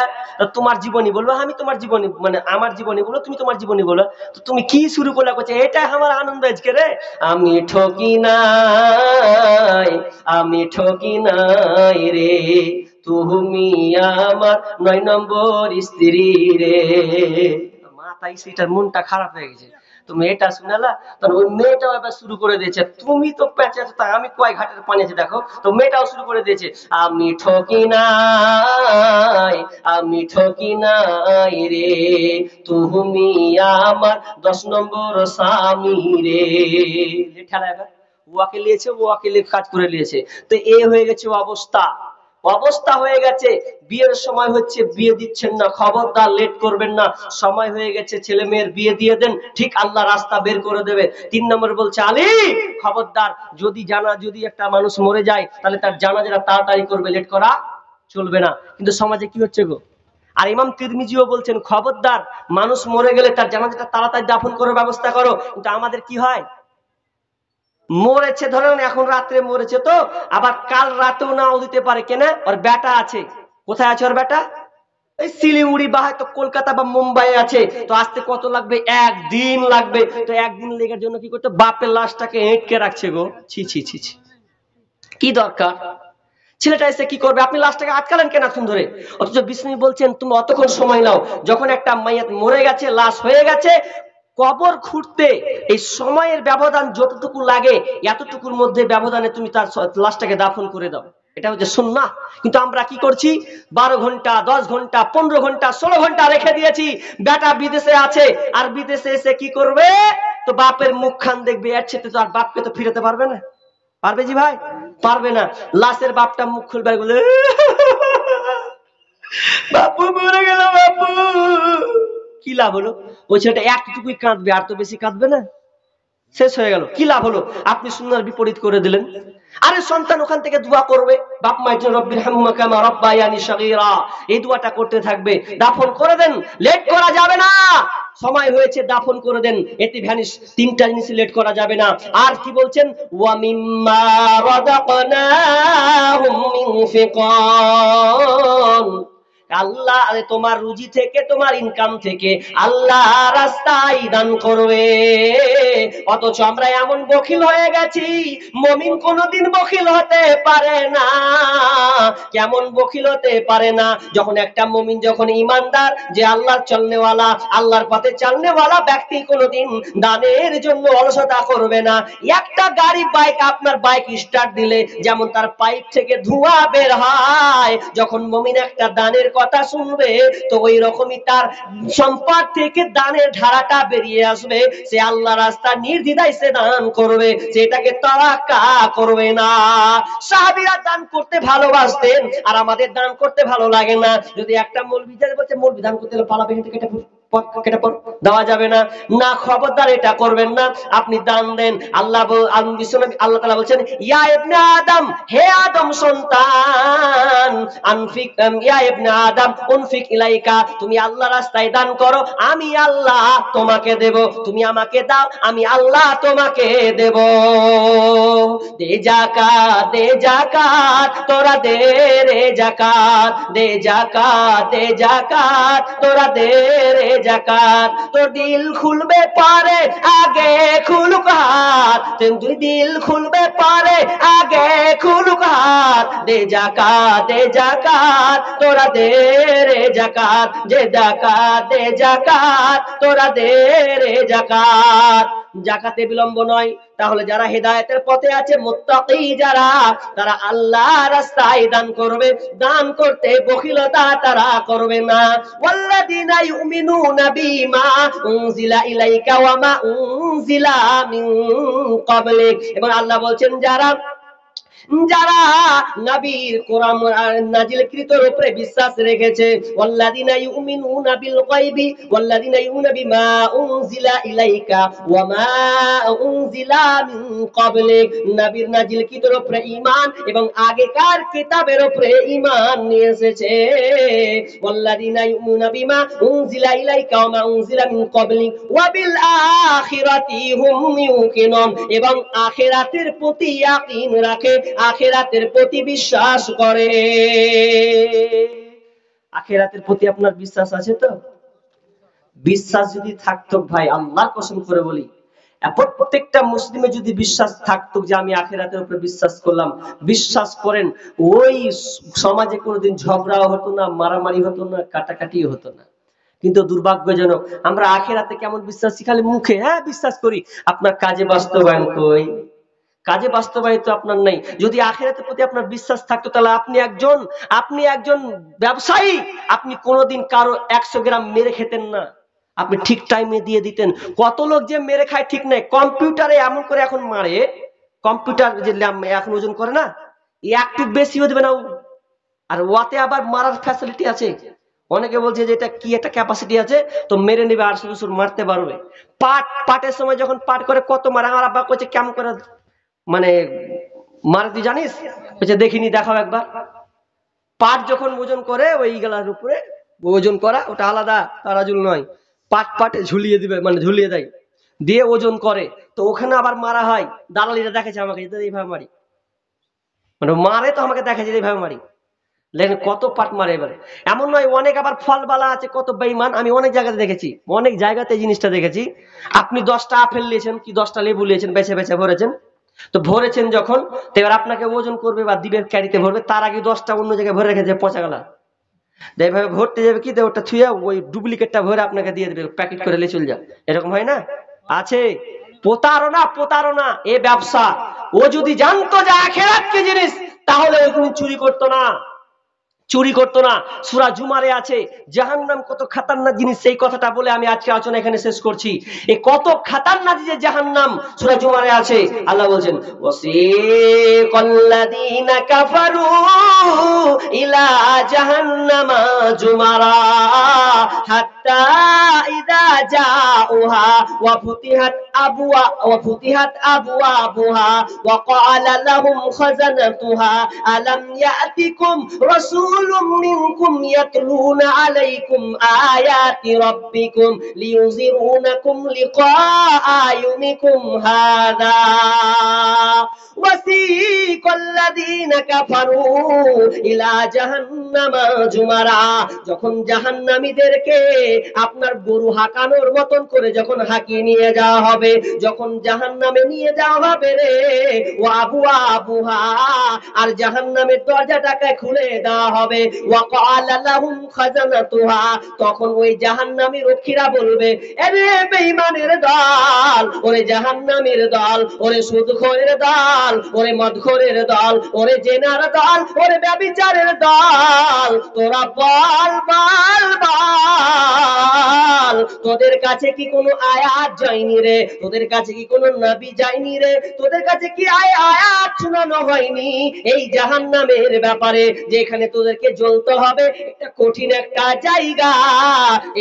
তোমার জীবনী বলবো, আমি তোমার জীবনী, মানে আমার জীবনী বলো, তুমি তোমার জীবনী বলো, তো তুমি কি শুরু করলে, করছে এটা আমার আনন্দ আজকে রে, আমি ঠকি নাই, আমি ঠকি নাই রে, তুমি আমার 9 নম্বর স্ত্রী রে। মাথায় সেটার মনটা খারাপ হয়ে গেছে, তো মেয়েটা শুনালা, তখন ওই মেয়েটাও এবার শুরু করে দিয়েছে, তুমি তো পেঁচে আছো, তাই আমি কয় ঘাটের পানি আছে দেখো, তো মেয়েটাও শুরু করে দিয়েছে, আমি ঠকি নাই, আমি ঠকি নাই রে, তুমি আমার 10 নম্বর স্বামী রে। ঠেলা এবার ওয়াকে নিয়েছে, ওয়াকে কাজ করে নিয়েছে। তো এ হয়ে গেছে অবস্থা, অবস্থা হয়ে গেছে। বিয়ের সময় হচ্ছে, বিয়ে দিচ্ছেন না, খবরদার লেট করবেন না, সময় হয়ে গেছে, ছেলে মেয়ের বিয়ে দিয়ে দেন, ঠিক আল্লাহ রাস্তা বের করে দেবে। 3 নম্বর বলছে আলী খবরদার, যদি একটা মানুষ মরে যায়, তাহলে তার জানাজাটা তাড়াতাড়ি করবে, লেট করা চলবে না। কিন্তু সমাজে কি হচ্ছে গো, আর ইমাম তিরমিজিও বলছেন খবরদার, মানুষ মরে গেলে তার জানাজাটা তাড়াতাড়ি দাফন করার ব্যবস্থা করো। কিন্তু আমাদের কি হয়, মরেছে ধরেন এখন রাত্রে মরেছে, তো আবার কাল রাতেও নাও দিতে পারে, কেন, ওর বেটা আছে। কোথায় আছে ওর বেটা, এই শিলিগুড়ি বা হয়তো কলকাতা বা মুম্বাই আছে। তো আসতে কত লাগবে, 1 দিন লাগবে। তো 1 দিন লেগার জন্য কি করতে, বাপের লাশটাকে এঁটকে রাখছে গো, ছি ছি ছি ছি, কি দরকার। ছেলেটা এসে কি করবে, আপনি লাশটাকে আটকালেন কেন এখন ধরে। অথচ বিষ্ণু বলছেন তুমি অতক্ষণ সময় নাও, যখন একটা মাইয়াত মরে গেছে, লাশ হয়ে গেছে, কবর খুঁড়তে এই সময়ের ব্যবধান যতটুকু লাগে, এতটুকুর মধ্যে ব্যবধানে তুমি তার লাশটাকে দাফন করে দাও, এটা হচ্ছে সুন্নাহ। কিন্তু আমরা কি করছি, 12 ঘন্টা 10 ঘন্টা 15 ঘন্টা 16 ঘন্টা রেখে দিয়েছি। বেটা বিদেশে আছে, আর বিদেশে এসে কি করবে, তো বাপের মুখ খান দেখবে, এর সাথে তো আর বাপকে তো ফিরাতে পারবে না, পারবে জি ভাই, পারবে না। লাশের বাপটা মুখ খুলবে বলে বাপু মরে গেল বাপু, কি লাভ হলো, ওই ছেলেটা একটুকুই কাঁদবে, আর তো বেশি কাঁদবে না, শেষ হয়ে গেল, কি লাভ হলো, আপনি সুন্দর বিপরীত করে দিলেন। আরে সন্তান ওখান থেকে দোয়া করবে, বাপ মায়ের জন্য রব্বির হামহুমা কামা রাব্বায়ানি সগীরা, এই দোয়াটা করতে থাকবে, দাফন করে দেন, লেট করা যাবে না, সময় হয়েছে দাফন করে দেন, এতে ভ্যানিশ 3টা জিনিস লেট করা যাবে না। আর কি বলছেন, ওয়া মিম্মা রাযাকনাহুম ইউনফিকুন, আল্লাহ তোমার রুজি থেকে, তোমার ইনকাম থেকে আল্লাহ রাস্তায় দান করবে। অথচ আমরা এমন বখিল হয়ে গেছি, মুমিন কোনোদিন বখিল হতে পারে না। কেমন বখিল হতে পারে না, যখন একটা মুমিন, যখন ইমানদার, যে আল্লাহর চলনেওয়ালা, আল্লাহর পথে চলনেওয়ালা ব্যক্তি কোনোদিন দানের জন্য অলসতা করবে না। একটা গাড়ি, বাইক, আপনার বাইক স্টার্ট দিলে যেমন তার পাইপ থেকে ধোঁয়া বের হয়, যখন মুমিন একটা দানের কথা শুনবে, তো ওই রকমই তার সম্পদ থেকে দানের ধারাটা বেরিয়ে আসবে, সে আল্লাহ রাস্তা নির্দ্বিধায় সে দান করবে, সেটাকে তাওয়াক্কা করবে না। সাহাবীরা দান করতে ভালোবাসতেন, আর আমাদের দান করতে ভালো লাগে না। যদি একটা মৌলবি বলছে মৌলবি দান করতে হলে পালা বেঁধে কেটে কেটে পড়, দেওয়া যাবে না। না, খবরদার এটা করবেন না। আপনি দান দেন। আল্লাহ আল্লাহ তাআলা বলছেন, ইয়া ইবনে আদম, হে আদম সন্তান, আনফিক ইয়া ইবনে আদম উনফিক ইলাইকা, তুমি আল্লাহ রাস্তায় দান করো, আমি আল্লাহ তোমাকে দেব। তুমি আমাকে দাও, আমি আল্লাহ তোমাকে দেব। দে যাকাত, দে যাকাত, তোরা দে রে যাকাত, দে যাকাত, দে যাকাত, তোরা দে রে যাকাত। তোর দিল খুলবে পারে, আগে খুলুক হাত, তুই দিল খুলবে পারে, আগে খুলুক হাত। দে যাকাত, দে যাকাত, তোরা দে রে যাকাত, যে যাকাত, দে যাকাত, তোরা দে রে যাকাত। যাকাতে বিলম্ব নয়। তাহলে যারা হেদায়েতের পথে আছে, মুত্তাকি যারা, তারা আল্লাহর রাস্তায় দান করবে। দান করতে বখিলতা তারা করবে না। ওয়াল্লাযিনা ইউমিনুনা বিমা উনজিলা ইলাইকা ওয়া মা উনজিলা মিন ক্বাবলিক। এবং আল্লাহ বলছেন, যারা যারা নবীর কোরআন নাজিলকৃতর উপরে বিশ্বাস রেখেছে, ওয়াল্লাযিনা ইউমিনুনা বিল গায়বি ওয়াল্লাযিনা ইউমিনুনা বিমা উনজিলা ইলাইকা ওয়া মা উনজিলা মিন ক্বাবলিক, নবীর নাজিলকৃতর উপরে ঈমান এবং আগেকার কিতাবের উপরে ঈমান নিয়ে এসেছে। ওয়াল্লাযিনা ইউমিনুনা বিমা উনজিলা ইলাইকা ওয়া মা উনজিলা মিন ক্বাবলিক ওয়া বিল আখিরাতি হুম ইউকিনুন, এবং আখিরাতের প্রতি ইয়াকিন রাখে, আখিরাতের প্রতি বিশ্বাস করে। আখিরাতের প্রতি আপনার বিশ্বাস আছে তো? বিশ্বাস যদি থাকতো ভাই, আল্লাহর কসম করে বলি, প্রত্যেকটা মুসলিমের যদি বিশ্বাস থাকতো যে আমি আখিরাতের উপরে বিশ্বাস করলাম, বিশ্বাস করেন ওই সমাজে কোনোদিন ঝগড়াও হতো না, মারামারি হতো না, কাটাকাটিও হতো না। কিন্তু দুর্ভাগ্যজনক, আমরা আখিরাতে কেমন বিশ্বাসী, খালি মুখে হ্যাঁ বিশ্বাস করি, আপনার কাজে বাস্তবায়ন কই? কাজে বাস্তবায়িত আপনার নেই। যদি আখিরাতের প্রতি আপনার বিশ্বাস থাকতো, তাহলে আপনি একজন ব্যবসায়ী, আপনি কোনোদিন কারো 100 গ্রাম মেরে খেতেন না, আপনি ঠিক টাইমে দিয়ে দিতেন। কত লোক যে মেরে খায় ঠিক নাই, কম্পিউটারে এমন করে এখন মারে, কম্পিউটার যে এখন ওজন করে না, একটু বেশিও দেবে না, আর ওয়াতে আবার মারার ফ্যাসিলিটি আছে। অনেকে বলছে যে এটা কি একটা ক্যাপাসিটি আছে, তো মেরে নেবে, 800 মারতে পারবে। পাটের সময় যখন পাট করে কত মারে, আমার আব্বা কইছে কেমন করে মানে মারে তুই জানিস? বলছে দেখিনি, দেখাও একবার। পাট যখন ওজন করে ওই গলার উপরে ওজন করা, ওটা আলাদা তারাজুল নয়, পাটে ঝুলিয়ে দিবে, মানে ঝুলিয়ে দেয়, দিয়ে ওজন করে, তো ওখানে আবার মারা হয়। দালালিরা দেখেছে আমাকে, এইভাবে মারি, মানে মারে তো আমাকে দেখেছে এইভাবে মারি। দেখেন কত পাট মারে। এবারে এমন নয়, অনেক আবার ফলবালা আছে কত বেঈমান, আমি অনেক জায়গাতে দেখেছি, অনেক জায়গাতে জিনিসটা দেখেছি। আপনি 10টা আপেল নিয়েছেন কি 10টা লেবু নিয়েছেন, বেছে বেছে ভরেছেন, তো ভরেছেন যখন, তো এবার আপনাকে ওজন করবে বা দিবের ক্যারিতে ভরবে, তার আগে 10টা অন্য জায়গায় ভরে রেখেছে পচা গেলা, এইভাবে ভরতে যাবে কি, ওটা থুয়ে ওই ডুপ্লিকেটটা ভরে আপনাকে দিয়ে দেবে, প্যাকেট করে চলে যা। এরকম হয় না? আছে প্রতারণা, প্রতারণা, এ ব্যবসা। ও যদি জানতো যে আখিরাত কি জিনিস, তাহলে ওইগুলো চুরি করতো না, চুরি করতো না। সূরা জুমারে আছে জাহান্নাম কত খাতারনাক জিনিস, সেই কথাটা বলে আমি আজকে আলোচনা এখানে শেষ করছি। এই কত খাতারনাক যে জাহান্নাম সূরা জুমারে আছে। আল্লাহ বলেন, ওয়াসিকাল্লাযীনা কাফারু ইলা জাহান্নামা জুমারা হাত্তা ইযা জাউহা ওয়া ফুতিহাত আবওয়াবুহা ওয়া ক্বালা লাহুম খাযানাতুহা আলাম ইয়াতিকুম রাসূলুম মিনকুম ইয়াতলুনা আলাইকুম আয়াতি রাব্বিকুম লিয়ুযিরুনাকুম লিকাআ ইয়াউমিকুম হাযা ওয়াসিকাল্লাযীনা কাফারু ইলা জাহান্নামা জুমারা। যখন জাহান্নামীদেরকে আপনার গরু হাঁকানোর মতন করে যখন হাঁকিয়ে নিয়ে যাওয়া হবে, যখন জাহান্নামে নিয়ে যাওয়া হবে রে, ও আবওয়াবুহা, আর জাহান্নামের দরজাটাকে খুলে দেওয়া হবে, ওয়া ক্বালা লাহুম খাযানাতুহা, তখন ওই জাহান্নামী রক্ষীরা বলবে, আরে বেঈমানের দল, ওরে জাহান্নামীর দল, ওরে সুদখোরের দল, ওরে মদখোরের দল, ওরে জেনার দল, ওরে ব্যভিচারের দল, তোরা বল বল বল, তোদের কাছে কি কোনো আয়াত যায়নি রে? তোদের কাছে কি কোনো নবী যায়নি রে? তোদের কাছে কি আয়াত শোনানো হয়নি এই জাহান্নামের ব্যাপারে, যেখানে তোদেরকে জ্বলতে হবে? এটা কঠিন একটা জায়গা,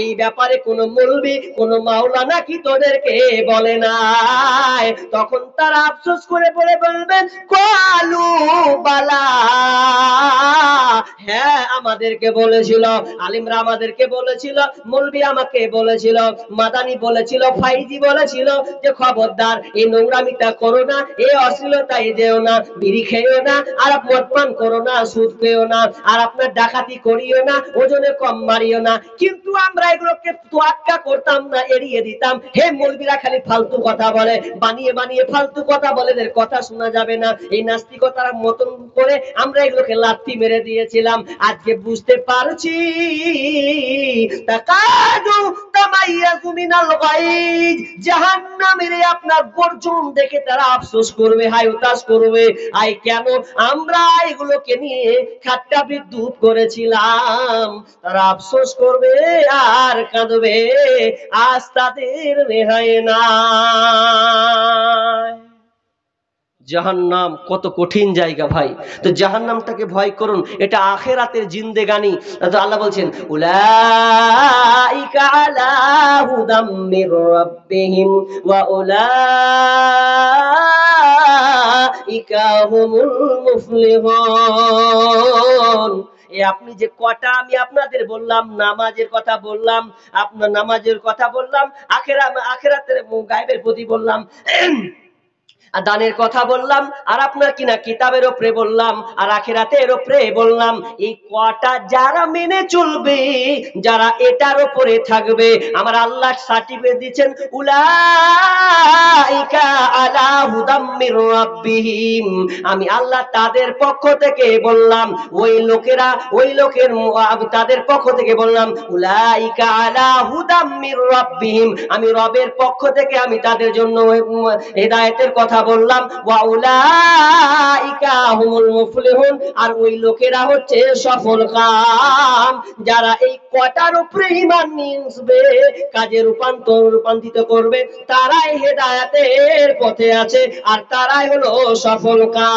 এই ব্যাপারে কোনো মৌলবি কোনো মাওলানা কি তোদেরকে বলে নাই? তখন তারা আফসোস করে বলে বলবেন, কালু বালা, হ্যাঁ আমাদেরকে বলেছিল, আলিমরা আমাদেরকে বলেছিল, মৌলবি আমাকে বলেছিল, মাদানি বলেছিল, ফাইজি বলেছিল যে খবরদার এই নোংরামিটা করো না, এই অশ্লীলতায় যেও না, বিড়ি খেয়েও না, আর মদ পান করো না, সুদ খেয়েও না, আর আপনার ডাকাতি করিও না, ওজনে কম মারিও না। কিন্তু আমরা এগুলোকে তোয়াক্কা করতাম না, এড়িয়ে দিতাম। হে মৌলবিরা খালি ফালতু কথা বলে, বানিয়ে বানিয়ে ফালতু কথা বলে, এদের কথা শোনা যাবে না, এই নাস্তিকতার মতন করে আমরা এগুলোকে লাথি মেরে দিয়েছিলাম। আজকে বুঝতে পারছি তাকাদু তামাইয়াজু মিনাল গায়জ, জাহান্নামের আপনার গর্জন দেখে তারা আফসোস করবে, হায় উতাস করবে, আই কেন আমরা এগুলোকে নিয়ে ঠাট্টা বিদ্রুপ করেছিলাম। তারা আফসোস করবে আর কাঁদবে, আজ তাদের রেহাই নাই। জাহান্নাম কত কঠিন জায়গা ভাই। তো জাহান্নামটাকে ভয় করুন, এটা আখিরাতের জিন্দেগানি। তো আল্লাহ বলছেন, উলাইকা আলা হুদাম মির রাব্বিহিম ওয়া উলাইকা হুমুল মুফলিহুন। আপনি যে কটা আমি আপনাদের বললাম, নামাজের কথা বললাম, আপনার নামাজের কথা বললাম, আখিরাতের গায়বের প্রতি বললাম, দানের কথা বললাম, আর আপনার কিনা কিতাবের উপরে বললাম, আর আখিরাতের উপরে বললাম, এই কটা যারা মেনে চলবে, যারা এটার উপরে থাকবে, আমার আল্লাহ সার্টিফিকেট দিচ্ছেন, উলাইকা আলা হুদাম মির রাব্বিহিম, আমি আল্লাহ তাদের পক্ষ থেকে বললাম, ওই লোকেরা, ওই লোকের তাদের পক্ষ থেকে বললাম, উলাইকা আলা হুদাম মির রাব্বিহিম, আমি রবের পক্ষ থেকে আমি তাদের জন্য হেদায়েতের কথা বললাম, ওয়া উলাইকা হুমুল মুফলিহুন, আর ওই লোকেরা হচ্ছে সফল কাম, যারা এই কটার উপরে ঈমান নিয়ে আসবে, কাজে রূপান্তরিত করবে, তারাই হেদায়েতের পথে আছে, আর তারাই হলো সফল কাম।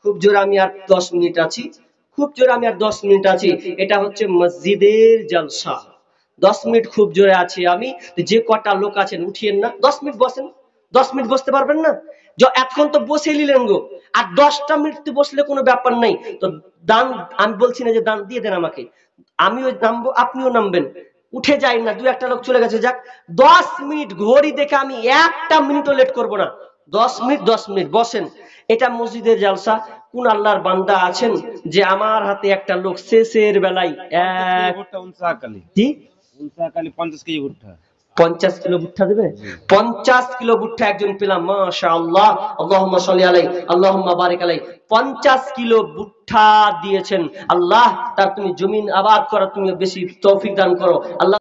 খুব জোর আমি আর 10 মিনিট আছি, খুব জোর আমি আর 10 মিনিট আছি। এটা হচ্ছে মসজিদের জলসা। 10 মিনিট খুব জোরে আছি আমি। যে কটা লোক আছেন উঠিয়েন না, 10 মিনিট বসেন। 10 মিনিট বসতে পারবেন না? এখন তো বসে নিলেন গো, আর 10টা মিনিট বসলে কোনো ব্যাপার নাই। তো দান, আমি বলছি না যে দান দিয়ে দেন আমাকে, আমিও নামবো, আপনিও নামবেন, উঠে যাই না, 2-1টা লোক চলে গেছে, যাক 10 মিনিট ঘড়ি দেখে আমি 1টা মিনিটও লেট করব না। 10 মিনিট 10 মিনিট বসেন। এটা মসজিদের জালসা। কোন আল্লাহর বান্দা আছেন যে আমার হাতে একটা লোক শেষের বেলায় 50 কেজি ভুট্টা 50 কিলো ভুট্টা দেবে? 50 কিলো ভুট্টা একজন পেলাম, মাশাআল্লাহ, আল্লাহুম্মা সাল্লি আলাইহি, আল্লাহুম্মা বারিক আলাইহি। 50 কিলো ভুট্টা দিয়েছেন। আল্লাহ তার তুমি জমিন আবাদ করা, তুমি বেশি তৌফিক দান করো আল্লাহ।